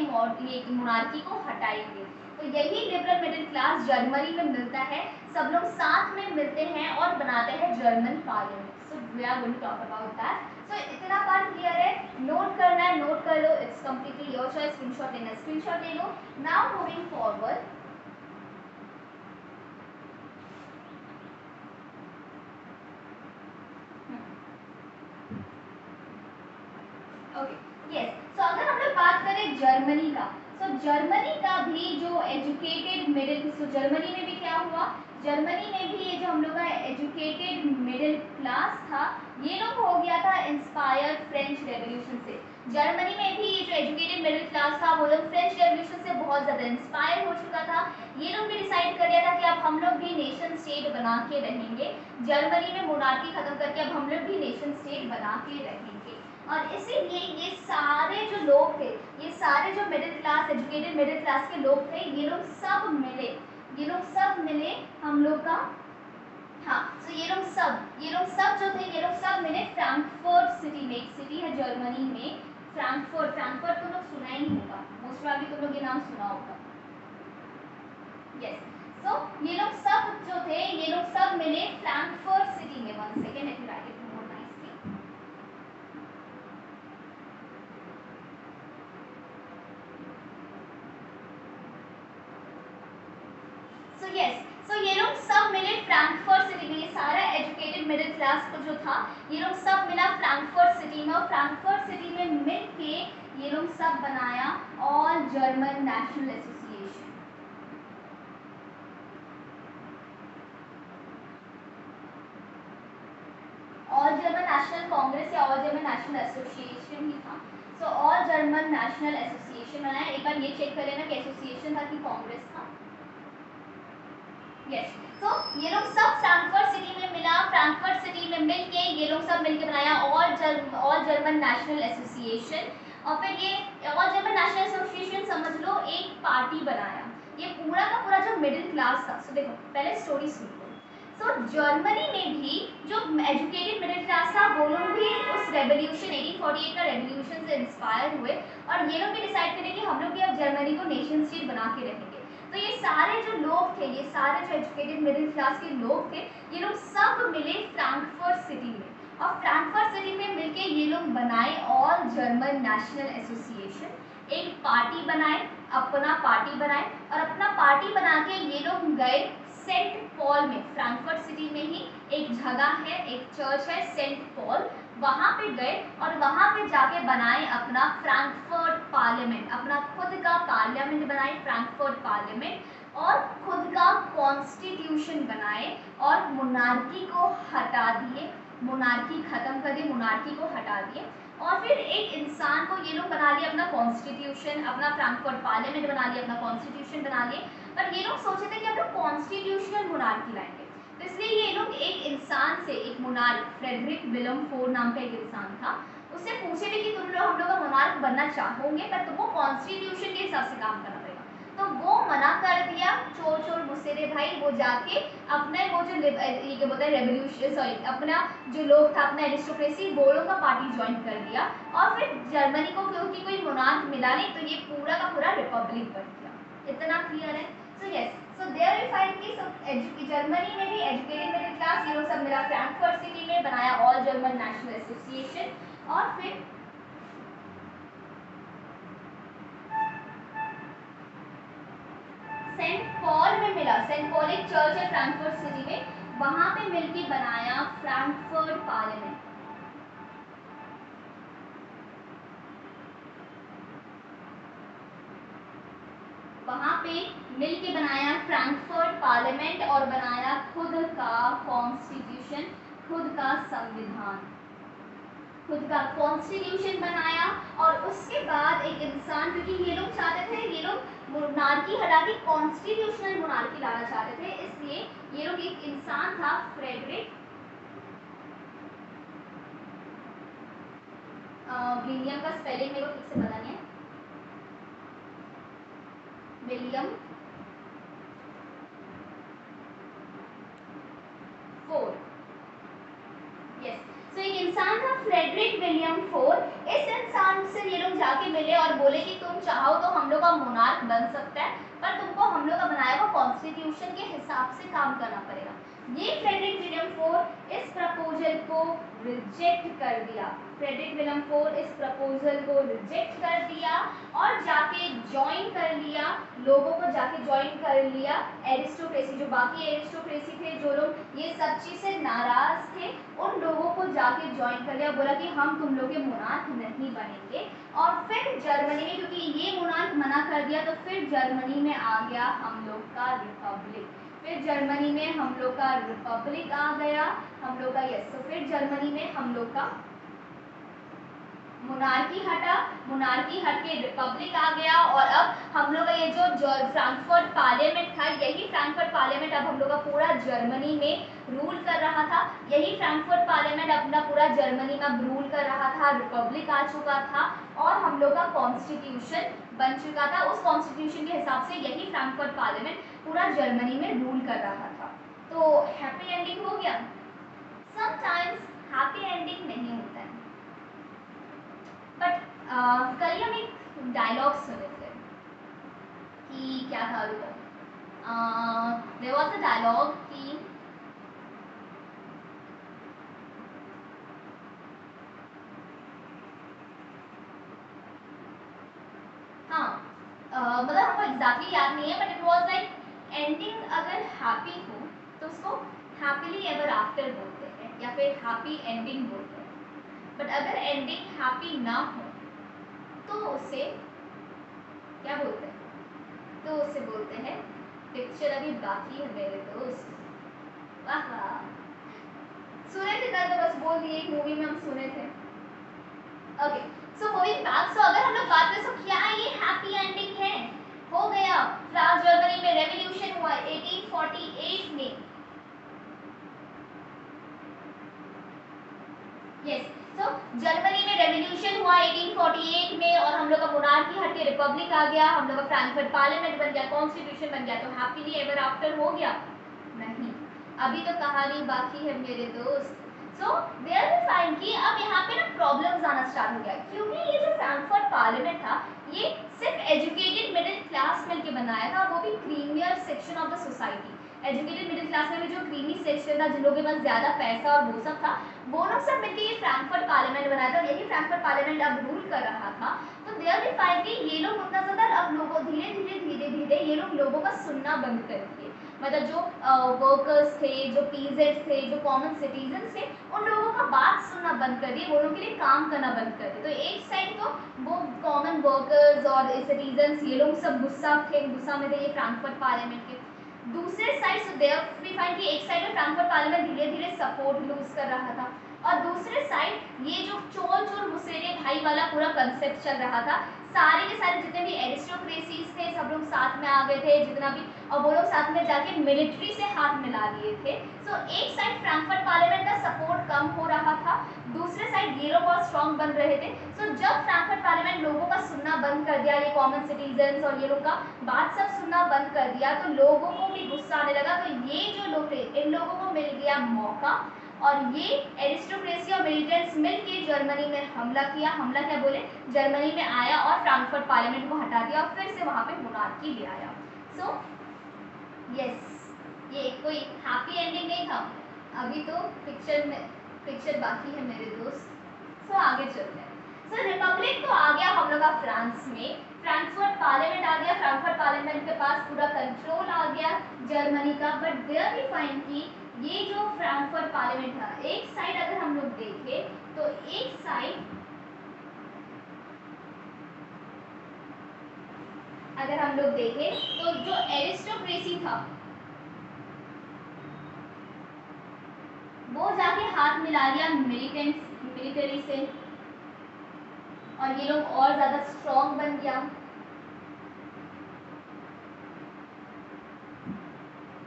मोनार्की को हटाएंगे। तो यही लिबरल मिडिल क्लास जर्मनी में मिलता है, सब लोग साथ में मिलते हैं और बनाते हैं German parliament. So we are going to talk about that. So इतना पार्ट क्लियर है, नोट करना है नोट कर लो, it's completely your choice, screenshot लेना है स्क्रीनशॉट ले लो। Now moving forward, okay yes. So अगर हम लोग बात करें जर्मनी का, सो जर्मनी का भी जो एजुकेटेड मिडिल, सो जर्मनी में भी क्या हुआ, जर्मनी में भी ये जो हम लोग का एजुकेटेड मिडिल क्लास था, ये लोग हो गया था इंस्पायर फ्रेंच रेवोल्यूशन से। जर्मनी में भी ये जो एजुकेटेड मिडिल क्लास था वो लोग फ्रेंच रेवोल्यूशन से बहुत ज़्यादा इंस्पायर हो चुका था। ये लोग भी डिसाइड कर लिया था कि अब हम लोग भी नेशन स्टेट बना के रहेंगे, जर्मनी में मोनार्की खत्म करके अब हम लोग भी नेशन स्टेट बना के रहेंगे। और इसीलिए ये सारे जो लोग थे, ये सारे जो middle class educated middle class के लोग थे, ये लोग सब मिले, ये लोग सब मिले हम लोग का, हाँ, तो ये लोग सब जो थे, ये लोग सब मिले फ्रैंकफर्ट सिटी में। एक सिटी है जर्मनी में फ्रैंकफर्ट, फ्रैंकफर्ट तुम लोग सुना ही होगा, मोस्ट प्रॉब्ली तुम लोग ये नाम सुना होगा, यस। सो ये लोग सब जो थे, ये लोग सब मिले फ्रैंकफर्ट सिटी में। One second, let me write it more nicely. So yes, so ये लोग सब मिले फ्रैंकफर्ट सिटी में, ये सारा एजुकेटेड मिडिल क्लास को जो था, ये लोग सब मिला फ्रैंकफर्ट सिटी में, और फ्रैंकफर्ट सिटी में मिल के ये लोग सब बनाया all German national association. All German national Congress या ऑल जर्मन नेशनल एसोसिएशन ही था। So all German national association बनाया। एक बार ये चेक कर लेना कि एसोसिएशन था कि कांग्रेस था, यस। तो ये लोग सब फ्रैंकफर्ट सिटी में मिला, फ्रैंकफर्ट सिटी में मिल के ये लोग सब मिलके बनाया ऑल जर्मन नेशनल एसोसिएशन। और फिर ये ऑल जर्मन नेशनल एसोसिएशन समझ लो एक पार्टी बनाया, ये पूरा का पूरा जो मिडिल क्लास था। सो देखो पहले स्टोरी सुन लो। सो जर्मनी में भी जो एजुकेटेड मिडिल क्लास था, वो लोग भी उस रेवोल्यूशन 1848 का रेवोल्यूशन से इंस्पायर हुए, और ये लोग भी डिसाइड करें कि हम लोग भी अब जर्मनी को नेशन स्टेट बना के रहेंगे। तो ये सारे जो लोग थे, ये सारे जो एजुकेटेड मिडिल क्लास के लोग थे, ये लोग सब मिले फ्रैंकफर्ट सिटी में, और फ्रैंकफर्ट सिटी में मिलके ये लोग बनाए ऑल जर्मन नेशनल एसोसिएशन। एक पार्टी बनाए, अपना पार्टी बनाए, और अपना पार्टी बना के ये लोग गए सेंट पॉल में, फ्रैंकफर्ट सिटी में ही एक जगह है, एक चर्च है सेंट पॉल, वहाँ पे गए और वहाँ पे जाके बनाए अपना फ्रैंकफर्ट पार्लियामेंट, अपना खुद का पार्लियामेंट बनाए फ्रैंकफर्ट पार्लियामेंट, और खुद का कॉन्स्टिट्यूशन बनाए, और मोनार्की को हटा दिए, मोनार्की खत्म कर दी, मोनार्की को हटा दिए। और फिर एक इंसान को ये लोग बना लिया अपना कॉन्स्टिट्यूशन, अपना फ्रैंकफर्ट पार्लियामेंट बना लिया, अपना कॉन्स्टिट्यूशन बना लिए, पर ये लोग सोचे थे कि हम लोग कॉन्स्टिट्यूशनल मोनार्की लाएंगे। तो इसलिए ये लोग एक इंसान से, एक मोनार्क फ्रेडरिक विलियम फोर नाम का एक इंसान था, उससे पूछे थे कि तुम लोग हम लोग का मोनार्क बनना चाहोगे पर तुमको कॉन्स्टिट्यूशन के हिसाब से काम करना पड़ेगा। तो वो मना कर दिया, चोर चोर मुसेरे भाई, वो जाके अपने वो जो ये क्या बोलते हैं रेवोल्यूशन, सॉरी अपना जो लोग था, अपना एरिस्टोक्रेसी, वो लोग का पार्टी ज्वाइन कर दिया। और फिर जर्मनी को क्योंकि कोई मोनार्क मिला नहीं तो ये पूरा का पूरा रिपब्लिक बन गया। इतना क्लियर है? So yes, so there we find कि जर्मनी में भी एजुकेटेड मिडिल क्लास, ये लोग सब मिला फ्रैंकफर्ट सिटी में बनाया ऑल जर्मन नेशनल एसोसिएशन। और फिर सेंट पॉल में मिला, सेंट पॉल एक चर्च है फ्रैंकफर्ट सिटी में, वहां पे मिलके बनाया फ्रैंकफर्ट पार्लियामेंट। वहां पे मिलके बनाया फ्रैंकफर्ट पार्लियामेंट और बनाया खुद का कॉन्स्टिट्यूशन, खुद का संविधान, खुद का कॉन्स्टिट्यूशन बनाया। और उसके बाद एक इंसान, क्योंकि ये लोग चाहते थे, ये लोग मोनार्की हटा के कॉन्स्टिट्यूशनल मोनार्की लाना चाहते थे, इसलिए ये लोग, एक इंसान था फ्रेडरिक विलियम का स्पेलिंग मेरे को ठीक से पता नहीं है, विलियम फोर, यस। तो एक इंसान था फ्रेडरिक विलियम फोर। इस इंसान से ये लोग जाके मिले और बोले कि तुम चाहो तो हम लोग का मोनार्क बन सकता है, पर तुमको हम लोग का बनाया हुआ कॉन्स्टिट्यूशन के हिसाब से काम करना पड़ेगा। ये फ्रेडरिक विलियम फोर इस प्रपोजल को रिजेक्ट कर दिया। फ्रेडरिक विलियम फोर इस प्रपोजल को रिजेक्ट कर दिया और जाके ज्वाइन कर लिया, लोगों को जाके ज्वाइन कर लिया एरिस्टोक्रेसी, जो बाकी एरिस्टोक्रेसी थे, जो लोग ये सब चीज से नाराज थे, उन लोगों को जाके ज्वाइन कर लिया, बोला कि हम तुम लोग के मोनार्क नहीं बनेंगे। और फिर जर्मनी में, क्योंकि ये मोनार्क मना कर दिया, तो फिर जर्मनी में आ गया हम लोग का रिपब्लिक। फिर जर्मनी में हम लोग का रिपब्लिक आ गया, हम लोग का, यस। तो फिर जर्मनी में हम लोग का मोनार्की हटा, मोनार्की हट के रिपब्लिक आ गया। और अब हम लोग का ये जो फ्रैंकफर्ट पार्लियामेंट था, यही फ्रैंकफर्ट पार्लियामेंट अब हम लोग का पूरा जर्मनी में रूल कर रहा था। यही फ्रैंकफर्ट पार्लियामेंट अपना पूरा जर्मनी में रूल कर रहा था, रिपब्लिक आ चुका था और हम लोग का कॉन्स्टिट्यूशन बन चुका था। उस कॉन्स्टिट्यूशन के हिसाब से यही फ्रैंकफर्ट पार्लियामेंट पूरा जर्मनी में रूल कर रहा था। तो हैप्पी एंडिंग हो गया। समटाइम्स हैप्पी एंडिंग नहीं होता है, बट कल हम एक डायलॉग सुने थे कि क्या था, रुको, देयर वाज अ डायलॉग कि हाँ, मतलब हमको एग्जैक्टली याद नहीं है, but it was like ending अगर हैप्पी हो तो उसको हैप्पीली एवर आफ्टर बोलते हैं या फिर हैप्पी एंडिंग बोलते हैं, बट अगर एंडिंग हैप्पी ना हो तो उसे क्या बोलते हैं? तो उसे बोलते हैं पिक्चर अभी बाकी है मेरे दोस्त। वाह वाह, सुने थे कल, तो बस बोल दिए, एक मूवी में हम सुने थे। ओके, सो मूविंग बैक, सो अगर हम लोग बात करें, सो क्या ये हैप्पी एंडिंग है? हो गया, फ्रांस जर्मनी में रेवोल्यूशन हुआ 1848 में, यस। सो जर्मनी में रेवोल्यूशन हुआ 1848 में और हम लोग का मोनार्की हट के रिपब्लिक आ गया, हम लोग का फ्रैंकफर्ट पार्लियामेंट बन गया, कॉन्स्टिट्यूशन बन गया, तो हैप्पीली एवर आफ्टर हो गया? नहीं, अभी तो कहानी बाकी है मेरे दोस्त। सो देयर वी फाइंड कि अब यहाँ पे ना प्रॉब्लम्स आना स्टार्ट हो गया, क्योंकि ये जो फ्रैंकफर्ट पार्लियामेंट था, ये सिर्फ एजुकेटेड मिडिल क्लास मिलके बनाया था, वो भी क्रीमियर section of the society. Educated middle class में भी जो क्रीमी सेक्शन था, जिन लोगों के पास ज्यादा पैसा और वो सब था, वो लोग सब मिलकर ये फ्रैंकफर्ट पार्लियामेंट बनाया था और यही फ्रैंकफर्ट पार्लियामेंट अब रूल कर रहा था। तो देयर वी फाइंड कि ये लोग उतना ज़्यादा अब लोगों धीरे धीरे धीरे धीरे ये लोग लोगों का सुनना बंद कर दिए, मतलब जो वर्कर्स थे, जो पीजेंट्स थे, जो कॉमन सिटीजन थे, उन लोगों का बात सुनना बंद कर दिए, वो लोगों के लिए काम करना बंद कर दिए। तो एक साइड तो वो कॉमन वर्कर्स और सिटीजन्स, ये लोग सब गुस्सा में थे ये फ्रैंकफर्ट पार्लियामेंट के। दूसरे साइड से देयर वी फाइंड कि एक साइड में फ्रैंकफर्ट पार्लियामेंट धीरे धीरे सपोर्ट लूज कर रहा था और दूसरे साइड ये जो चोर चोर मुसेरे भाई वाला पूरा कंसेप्ट चल रहा था। सारे के सारे जितने भी एरिस्टोक्रेसीज थे सब लोग साथ में आ गए थे जितना भी, और वो लोग साथ में जाके मिलिट्री से हाथ मिला लिए थे। सो एक साइड फ्रैंकफर्ट पार्लियामेंट का सपोर्ट कम हो रहा था, दूसरे साइड ये लोग बहुत स्ट्रॉन्ग बन रहे थे। सो जब फ्रैंकफर्ट पार्लियामेंट लोगों का सुनना बंद कर दिया, ये कॉमन सिटीजन्स और ये लोग का बात सब सुनना बंद कर दिया, तो लोगों को भी गुस्सा आने लगा। तो ये जो लोग थे इन लोगों को मिल गया मौका, और ये एरिस्टोक्रेसी और मिलिटेंट्स मिलके जर्मनी में हमला किया। हमला क्या बोले, जर्मनी में आया और फ्रैंकफर्ट पार्लियामेंट को हटा दिया और फिर से वहां पे मोनार्की ले आया। सो यस, ये कोई हैप्पी एंडिंग नहीं था, अभी तो पिक्चर बाकी है मेरे दोस्त। सो आगे चलते हैं। सो रिपब्लिक तो आ गया हम लोग का फ्रांस में, फ्रैंकफर्ट पार्लियामेंट आ गया, फ्रैंकफर्ट पार्लियामेंट के पास पूरा कंट्रोल आ गया जर्मनी का। बट देयर वी फाइंड कि ये जो फ्रैंकफर्ट पार्लियामेंट था, एक साइड अगर हम लोग देखें तो एक साइड अगर हम लोग देखें तो जो एरिस्टोक्रेसी था वो जाके हाथ मिला लिया मिलिट्री से, और ये लोग और ज्यादा स्ट्रॉन्ग बन गया।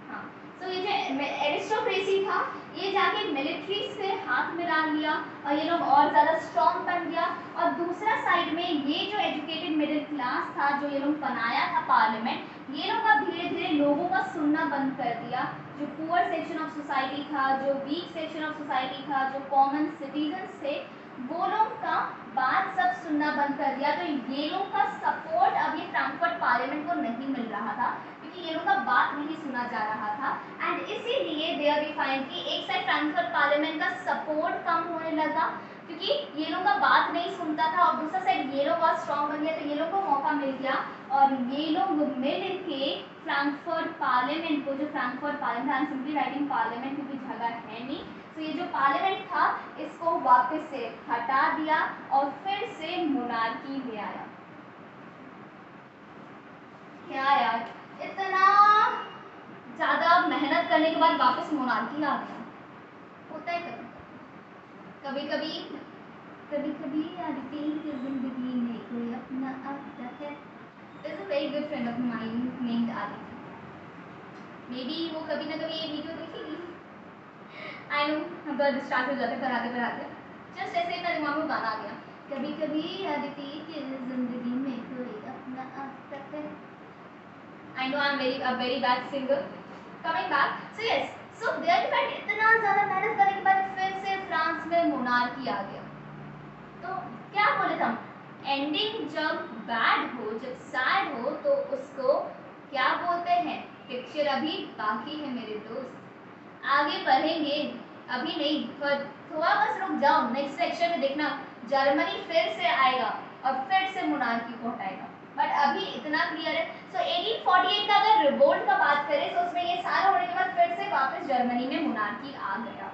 हाँ, तो ये जो एरिस्टोक्रेसी था ये जाके मिलिट्री से हाथ मिला लिया और ये लोग और ज्यादा स्ट्रॉन्ग बन गया। और दूसरा साइड में ये जो एजुकेटेड मिडिल क्लास था जो ये लोग बनाया था पार्लियामेंट, ये लोग अब धीरे धीरे लोगों का सुनना बंद कर दिया। जो पुअर सेक्शन ऑफ सोसाइटी था, जो वीक सेक्शन ऑफ सोसाइटी था, जो कॉमन सिटीजन्स थे, वो लोग का बात सब सुनना बंद कर दिया। तो ये लोग का सपोर्ट अब ये फ्रैंकफर्ट पार्लियामेंट को नहीं मिल रहा था क्योंकि ये लोग का बात नहीं सुना जा रहा था। एंड इसीलिए देयर वी फाइंड कि एक साइड फ्रैंकफर्ट पार्लियामेंट का सपोर्ट कम होने लगा क्योंकि ये लोग का बात नहीं सुनता था, और दूसरा साइड ये लोग बहुत स्ट्रॉन्ग बन गया तो ये लोग को मौका मिल गया और ये लोग मिल के फ्रैंकफर्ट पार्लियामेंट को, जो Frankfurt parliament, I am simply writing parliament क्योंकि जगह है नहीं, तो ये जो पार्लियामेंट था इसको वापस से हटा दिया और फिर से मोनार्की ले आया। क्या यार, इतना ज्यादा मेहनत करने के बाद वापस मोनार्की आ गया, होता है कभी कभी कभी कभी आदती की जिंदगी में कोई अपना आता है। There's a very good friend of mine named Aditi. Maybe वो कभी ना कभी ये वीडियो देखेगी। I know हम तो डिस्ट्रैक्ट हो जाते पढ़ाते पढ़ाते, जस्ट ऐसे ही मेरे दिमाग में गाना आ गया, कभी कभी आदती की जिंदगी में कोई अपना आता है। I know I'm a very bad singer. Coming back, so yes, so there you find इतना ज़्यादा मेहनत करने के बाद फिर से फ्रांस में मोनार्की आ गया। तो क्या बोले हम, एंडिंग जब बैड हो, जब सैड हो तो उसको क्या बोलते हैं, पिक्चर अभी बाकी है मेरे दोस्त, आगे बढ़ेंगे, अभी नहीं, थोड़ा बस रुक जाओ, नेक्स्ट सेक्शन में देखना जर्मनी फिर से आएगा और फिर से मोनार्की को हटाएगा। बट अभी इतना क्लियर है। सो 1848 का अगर रिवोल्ट का बात करें तो उसमें ये सारा होने के बाद फिर से वापस जर्मनी में मोनार्की आ गया,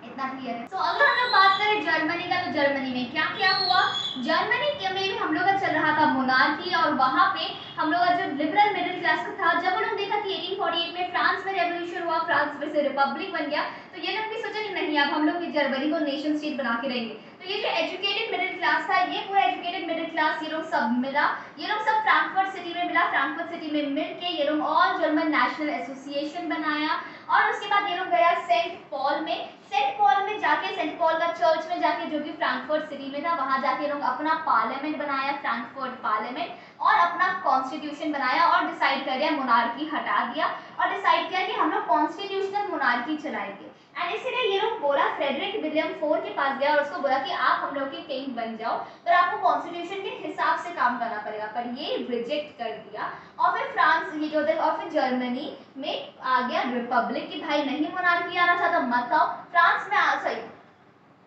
इतना क्लियर है। तो अगर हम लोग बात करें जर्मनी का, तो जर्मनी में क्या क्या हुआ, जर्मनी में भी हम लोग का चल रहा था मोनार्की, और वहाँ पे हम लोग का जो लिबरल मिडिल क्लास का था, जब उन्होंने देखा कि 1848 में फ्रांस में रेवोल्यूशन हुआ, फ्रांस में से रिपब्लिक बन गया, तो ये लोग भी सोचा कि नहीं अब हम लोग जर्मनी को नेशन स्टेट बना के रहेंगे। तो ये जो एजुकेटेड मिडिल क्लास था, ये पूरा एजुकेटेड मिडिल क्लास ये लोग सब मिला, ये लोग सब फ्रैंकफर्ट सिटी में मिला, फ्रैंकफर्ट सिटी में मिल के ये लोग ऑल जर्मन नेशनल एसोसिएशन बनाया, और उसके बाद ये लोग गया सेंट पॉल में, सेंट पॉल में जाके, सेंट पॉल का चर्च में जाके जो कि फ्रैंकफर्ट सिटी में था, वहां जाके लोग अपना पार्लियामेंट बनाया, फ्रैंकफर्ट पार्लियामेंट, और अपना कॉन्स्टिट्यूशन बनाया और डिसाइड कर दिया मोनार्की हटा दिया और डिसाइड किया कि हम लोग कॉन्स्टिट्यूशनल मोनार्की चलाएंगे। एंड इसीलिए ये लोग बोला, फ्रेडरिक विलियम IV के पास गया और उसको बोला कि आप हम लोग के किंग बन जाओ, पर आपको कॉन्स्टिट्यूशन के हिसाब से काम करना पड़ेगा, पर ये रिजेक्ट कर दिया। और फिर फ्रांस ये जो थे, और फिर जर्मनी में आ गया रिपब्लिक कि भाई नहीं मोनार्की आना चाहता मत आओ, फ्रांस में सही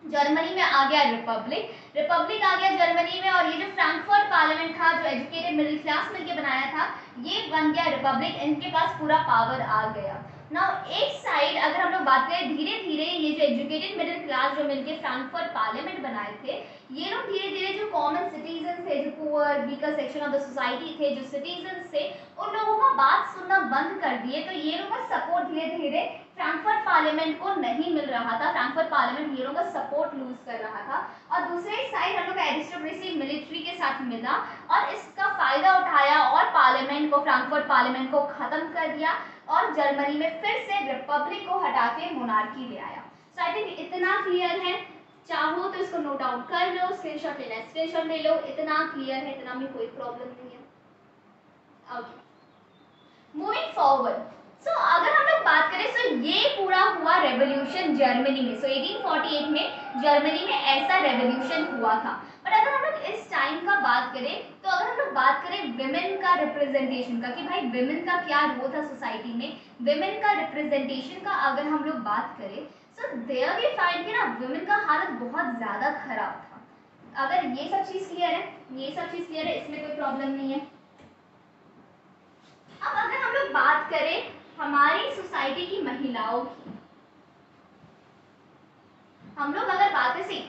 जर्मनी में आ गया रिपब्लिक आ गया जर्मनी में। और ये जो फ्रैंकफर्ट पार्लियामेंट था, जो एजुकेटेड मिडिल क्लास मिलके बनाया था, ये बन गया रिपब्लिक, इनके पास पूरा पावर आ गया। नाउ एक साइड अगर हम लोग बात करें, धीरे धीरे ये जो एजुकेटेड मिडिल क्लास जो मिलकर फ्रैंकफर्ट पार्लियामेंट बनाए थे, ये लोग धीरे धीरे जो कॉमन सिटीजन थे, जो poor weaker section of the society थे, जो सिटीजन थे, उन लोगों का बात सुनना बंद कर दिए। तो ये लोग का सपोर्ट धीरे धीरे फ्रैंकफर्ट पार्लियामेंट को नहीं मिल रहा था, फ्रैंकफर्ट पार्लियामेंट ये लोग का सपोर्ट लूज कर रहा था। और दूसरे साइड हम लोग का एरिस्टोक्रेसी मिलिट्री के साथ मिला और इसका फायदा उठाया और पार्लियामेंट को, फ्रैंकफर्ट पार्लियामेंट को खत्म कर दिया और जर्मनी में फिर से रिपब्लिक को हटा के मोनार्की ले आया। सो आई थिंक इतना क्लियर है, चाहो तो इसको नोट आउट कर लो, स्क्रीनशॉट लेना स्क्रीनशॉट ले लो, इतना क्लियर है, इतना में कोई प्रॉब्लम नहीं है। Okay, moving forward. सो अगर हम लोग बात करें, सो ये पूरा हुआ रेवोल्यूशन जर्मनी में। सो 1848 में जर्मनी में ऐसा रेवोल्यूशन हुआ था। बट अगर हम लोग इस टाइम का बात करें, तो अगर हम लोग बात करें विमेन का रिप्रेजेंटेशन का, कि भाई विमेन का क्या रोल था सोसाइटी में, विमेन का रिप्रेजेंटेशन का अगर हम लोग बात करें, सो देयर वी फाइंड कि ना विमेन का हालत बहुत ज़्यादा खराब था। अगर ये सब चीज़ क्लियर है, ये सब चीज़ क्लियर है, इसमें कोई प्रॉब्लम नहीं है। अब अगर हम लोग बात करें हमारी सोसाइटी की महिलाओं की, हम लोग अगर बात करें,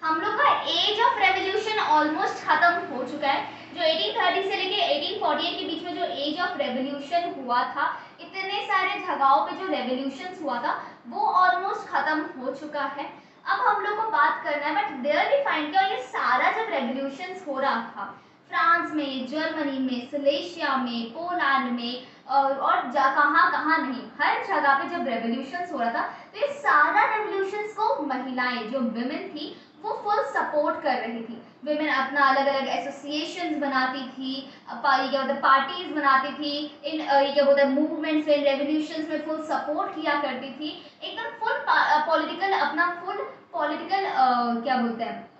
हम लोग का एज ऑफ रेवोल्यूशन ऑलमोस्ट खत्म हो चुका है। जो 1830 से लेके 1848 के बीच में जो एज ऑफ रेवोल्यूशन हुआ था, इतने सारे जगहों पे जो रेवोल्यूशन हुआ था, वो ऑलमोस्ट खत्म हो चुका है। अब हम लोग को बात करना है, बट देयर वी फाइंड कि ये सारा जब रेवोल्यूशन हो रहा था फ्रांस में, जर्मनी में, सिलेशिया में, पोलैंड में और कहाँ कहाँ नहीं, हर जगह पे जब रेवोल्यूशन हो रहा था, तो ये सारा रेवोल्यूशन को महिलाएं जो विमेन थी वो फुल सपोर्ट कर रही थी। विमेन अपना अलग अलग एसोसिएशंस बनाती थी, क्या बोलते पार्टीज बनाती थी, इन क्या बोलते मूवमेंट्स में, रेवोल्यूशंस में फुल सपोर्ट किया करती थी, एकदम फुल पॉलिटिकल, अपना फुल पॉलिटिकल क्या बोलते हैं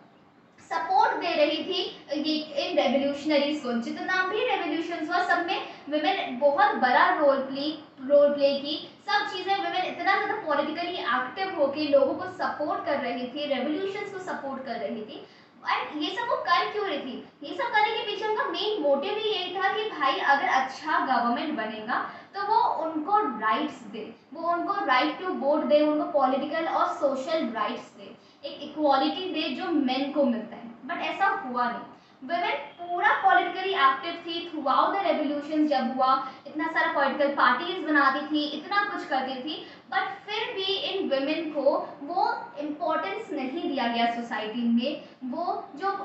सपोर्ट दे रही थी ये इन रेवोल्यूशनरीज को। जितना भी रेवोल्यूशन हुआ सब में विमेन बहुत बड़ा रोल प्ले की। सब चीज़ें विमेन इतना ज़्यादा पॉलिटिकली एक्टिव होकर लोगों को सपोर्ट कर रही थी, रेवोल्यूशंस को सपोर्ट कर रही थी। एंड ये सब वो कर क्यों रही थी, ये सब करने के पीछे उनका मेन मोटिव ही यही था कि भाई अगर अच्छा गवर्नमेंट बनेगा तो वो उनको राइट्स दे, वो उनको राइट टू वोट दे, उनको पॉलिटिकल और सोशल राइट्स दे, एक इक्वालिटी दे जो मेन को मिलता है। बट ऐसा हुआ नहीं। वुमेन पूरा पॉलिटिकली एक्टिव थी थ्रू आउट द रेवोल्यूशन। जब हुआ इतना सारा पॉलिटिकल पार्टीज बनाती थी, इतना कुछ करती थी, बट फिर भी इन वुमेन को वो इम्पोर्टेंस नहीं दिया गया सोसाइटी में। वो जो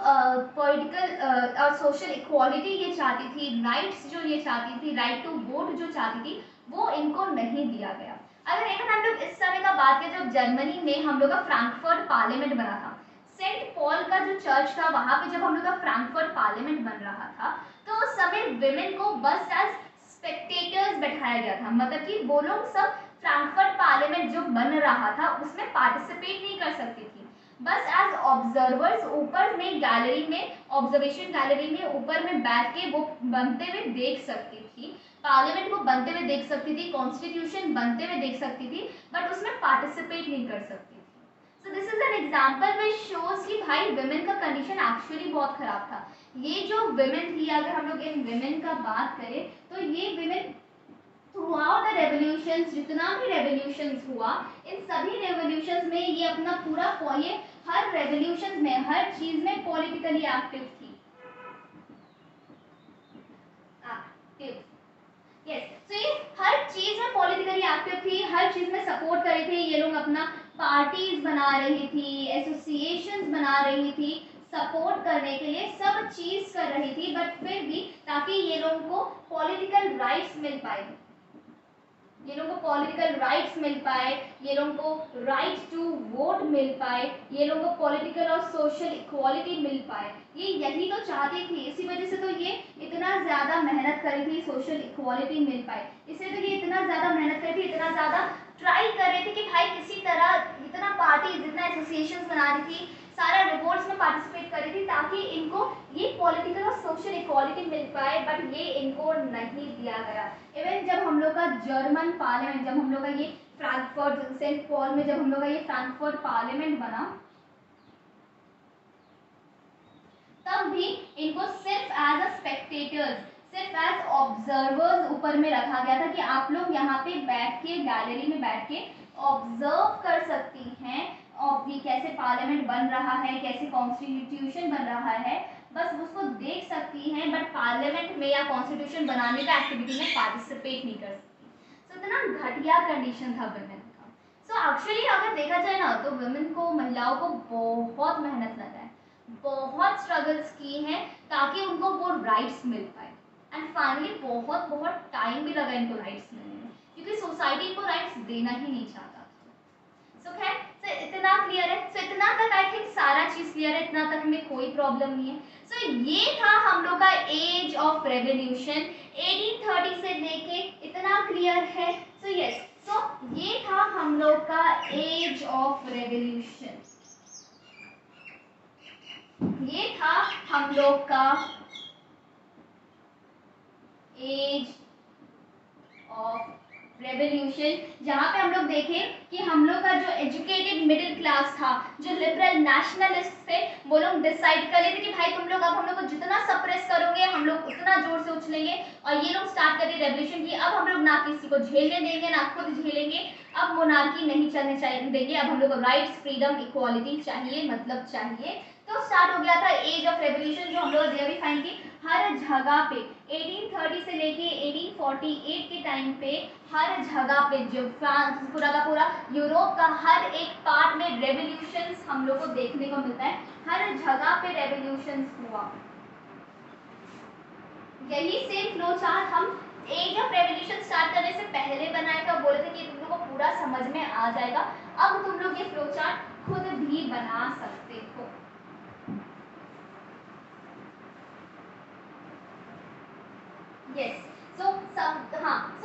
पॉलिटिकल और सोशल इक्वालिटी ये चाहती थी, राइट्स जो ये चाहती थी, राइट टू वोट जो चाहती थी, वो इनको नहीं दिया गया। अगर इवन हम लोग इस समय का बात करें, जब जर्मनी में हम लोग का फ्रैंकफर्ट पार्लियामेंट बना था, सेंट पॉल का जो चर्च था वहां पे जब हम लोग का फ्रैंकफर्ट पार्लियामेंट बन रहा था, तो उस समय विमेन को बस एज स्पेक्टेटर्स बैठाया गया था। मतलब कि वो लोग सब फ्रैंकफर्ट पार्लियामेंट जो बन रहा था उसमें पार्टिसिपेट नहीं कर सकती थी, बस एज ऑब्जर्वर्स ऊपर में गैलरी में, ऑब्जर्वेशन गैलरी में ऊपर में बैठ के वो बनते हुए देख सकती थी, पार्लियामेंट को बनते हुए देख सकती थी, कॉन्स्टिट्यूशन बनते हुए देख सकती थी, बट उसमें पार्टिसिपेट नहीं कर सकती। So this is an example which shows कि भाई women का कंडीशन एक्चुअली बहुत खराब था। ये जो women थी, अगर हम लोग इन women का बात करें तो ये women थ्रूआउट द रेवोल्यूशंस, जितना भी रेवोल्यूशंस हुआ, इन सभी रेवोल्यूशंस में ये अपना पूरा ये हर रेवोल्यूशंस में, हर चीज में पॉलिटिकली एक्टिव थी। यस, तो ये हर चीज में पॉलिटिकली एक्टिव थी, हर चीज में सपोर्ट कर रही थी। ये लोग अपना पार्टीज बना रही थी, एसोसिएशंस बना रही थी, सपोर्ट करने के लिए सब चीज कर रही थी, बट फिर भी ताकि ये लोगों को पॉलिटिकल राइट्स मिल पाए, ये लोगों को पॉलिटिकल राइट्स मिल पाए, ये लोगों को राइट टू वोट मिल पाए, ये लोगों को पॉलिटिकल और सोशल इक्वालिटी मिल पाए, ये यही तो चाहती थी। इसी वजह से तो ये इतना ज़्यादा मेहनत करी थी, सोशल इक्वालिटी मिल पाए, इसलिए तो ये इतना ज़्यादा मेहनत करी थी, इतना ज़्यादा ट्राई कर रही थी कि भाई किसी तरह जितना पार्टी, जितना एसोसिएशन बना रही थी, सारा रिवोल्ट्स में पार्टिसिपेट कर रही थी ताकि इनको ये पॉलिटिकल और सोशल इक्वालिटी मिल पाए, बट ये इनको नहीं दिया गया। इवन जब हम लोग का जर्मन पार्लियामेंट, जब हम लोग का ये फ्रैंकफर्ट, सेंट पॉल में जब हम लोग का ये फ्रैंकफर्ट पार्लियामेंट बना, तब भी इनको सिर्फ एज अ स्पेक्टेटर्स, सिर्फ एज ऑब्जर्वर्स ऊपर में रखा गया था कि आप लोग यहाँ पे बैठ के गैलरी में बैठ के ऑब्जर्व कर सकती हैं और ये कैसे पार्लियामेंट बन रहा है, कैसे कॉन्स्टिट्यूशन बन रहा है, बस उसको देख सकती हैं, बट पार्लियामेंट में या कॉन्स्टिट्यूशन बनाने का एक्टिविटी में पार्टिसिपेट नहीं कर सकती। तो इतना घटिया कंडीशन था वुमेन का। सो एक्चुअली अगर देखा जाए ना तो वुमेन को, महिलाओं को बहुत मेहनत लगा है, बहुत स्ट्रगल्स की हैं ताकि उनको वो राइट्स मिल पाए, एंड फाइनली बहुत बहुत टाइम भी लगा इनको राइट्स मिलने में, क्योंकि सोसाइटी इनको राइट्स देना ही नहीं चाहता। सो खैर, सो इतना क्लियर है, सो इतना तक आई थिंक सारा चीज क्लियर है, इतना तक हमें कोई प्रॉब्लम नहीं है। सो ये था हम लोग का एज ऑफ रेवोल्यूशन 1830 से लेके, इतना क्लियर है। सो यस, सो ये था हम लोग का एज ऑफ रेवोल्यूशन, ये था हम लोग का एज ऑफ रेवोल्यूशन, जहाँ पे हम लोग देखें कि हम लोग का जो एजुकेटेड मिडिल क्लास था, जो लिबरल नेशनलिस्ट थे, वो लोग डिसाइड कर लेते कि भाई तुम लोग अब हम लोग को जितना सप्रेस करोगे हम लोग उतना जोर से उछलेंगे, और ये लोग स्टार्ट कर दिए रेवोल्यूशन की अब हम लोग ना किसी को झेलने देंगे ना खुद झेलेंगे, अब मोनार्की नहीं चलने चाहिए देंगे, अब हम लोग को राइट्स, फ्रीडम, इक्वालिटी चाहिए, मतलब चाहिए। तो स्टार्ट हो गया था एज ऑफ रेवोल्यूशन, जो हम लोग भी फाइंड की हर जगह पे 1830 से लेके 1848 के टाइम पे हर जगह पे, जो फ्रांस पूरा का पूरा यूरोप का हर एक पार्ट में रेवोल्यूशंस हम लोग को देखने को मिलता है, हर जगह पे रेवोल्यूशंस हुआ। यही सेम फ्लो चार्ट हम एज ऑफ रेवोल्यूशन स्टार्ट करने से पहले बनाए थे, बोले थे कि तुम लोग को पूरा समझ में आ जाएगा। अब तुम लोग ये फ्लो चार्ट खुद भी बना सकते हो। Yes, so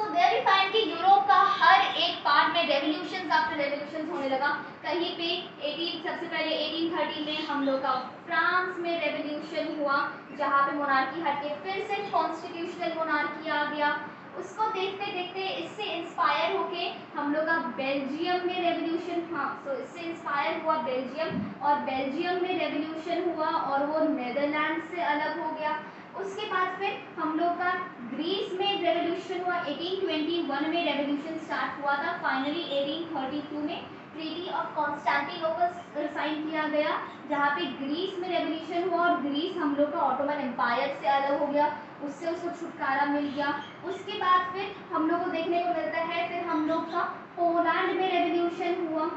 there we find कि यूरोप का हर एक पार्ट में रेवोल्यूशंस आफ्टर रेवोल्यूशंस होने लगा। कहीं पे 18 सबसे पहले 1830 में हम लोग का फ्रांस में रेवोल्यूशन हुआ, जहाँ पे मोनार्की हट के फिर से कॉन्स्टिट्यूशनल मोनार्की आ गया। उसको देखते देखते इससे इंस्पायर होके हम लोग का बेल्जियम में रेवोल्यूशन, सो इससे इंस्पायर हुआ बेल्जियम, और बेल्जियम में रेवोल्यूशन हुआ और वो नेदरलैंड से अलग हो गया। उसके बाद फिर हम लोग का ग्रीस में रेवोल्यूशन हुआ, 1821 में रेवोल्यूशन स्टार्ट हुआ था। फाइनली 1832 में ट्रीटी ऑफ कॉन्स्टेंटिनोपल साइन किया गया, जहाँ पे ग्रीस में रेवोल्यूशन हुआ और ग्रीस हम लोग का ऑटोमन एम्पायर से अलग हो गया, उससे उसको छुटकारा मिल गया। उसके बाद फिर हम लोग को देखने को मिलता है फिर हम लोग का पोलैंड में रेवोल्यूशन हुआ,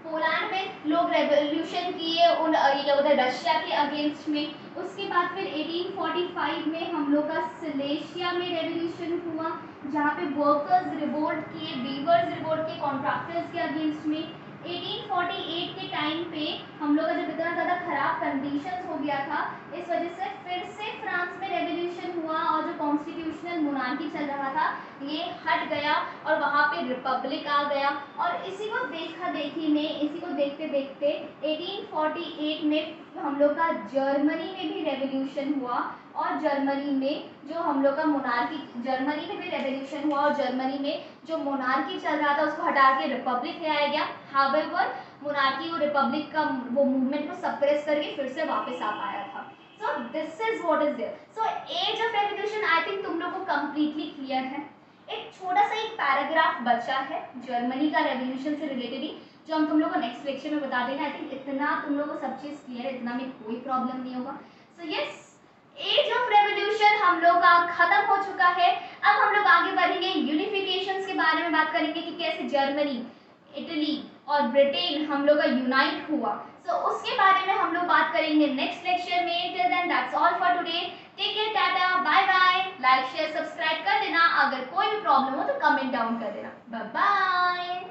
पोलैंड में लोग रेवोल्यूशन किए उन ये क्या बोलते हैं रशिया के अगेंस्ट में। उसके बाद फिर 1845 में हम लोग का सिलेशिया में रेवोल्यूशन हुआ, जहाँ पे वर्कर्स रिवोल्ट किए, वीवर्स रिवोल्ट किए कॉन्ट्रैक्टर्स के अगेंस्ट में। 1848 के टाइम पे हम लोग का जब इतना ज़्यादा खराब कंडीशंस हो गया था, इस वजह से फिर से फ्रांस में रेवोल्यूशन हुआ और जो कॉन्स्टिट्यूशनल मोनार्की चल रहा था ये हट गया और वहाँ पे रिपब्लिक आ गया। और इसी को देखा देखी में, इसी को देखते देखते 1848 में हम लोग का जर्मनी में भी रेवोल्यूशन हुआ, और जर्मनी में जो हम लोग का मोनार्की, जर्मनी में भी रेवोल्यूशन हुआ और जर्मनी में जो मोनार्की चल रहा था उसको हटा के रिपब्लिक ले आया गया। हाउएवर मोनार्की और रिपब्लिक का वो मूवमेंट को सप्रेस करके फिर से वापस आ पाया था। So this is what is there. So age of revolution I think तुम लोग को कंप्लीटली क्लियर है। एक छोटा सा एक पैराग्राफ बचा है जर्मनी का रेवोल्यूशन से रिलेटेड ही, जो हम तुम लोग को नेक्स्ट लेक्चर में बता देंगे। आई थिंक इतना तुम लोग को सब चीज़ क्लियर है, इतना में कोई प्रॉब्लम नहीं होगा। So yes, age of revolution हम लोग का खत्म हो चुका है। अब हम लोग आगे बढ़ेंगे, यूनिफिकेशंस के बारे में बात करेंगे कि कैसे जर्मनी, इटली और ब्रिटेन हम लोग का यूनाइट हुआ। सो उसके बारे में हम लोग बात करेंगे नेक्स्ट लेक्चर में। Till then that's all for today. Take care, tata, bye bye. Like share subscribe कर देना, अगर कोई भी प्रॉब्लम हो तो कमेंट डाउन कर देना। Bye bye.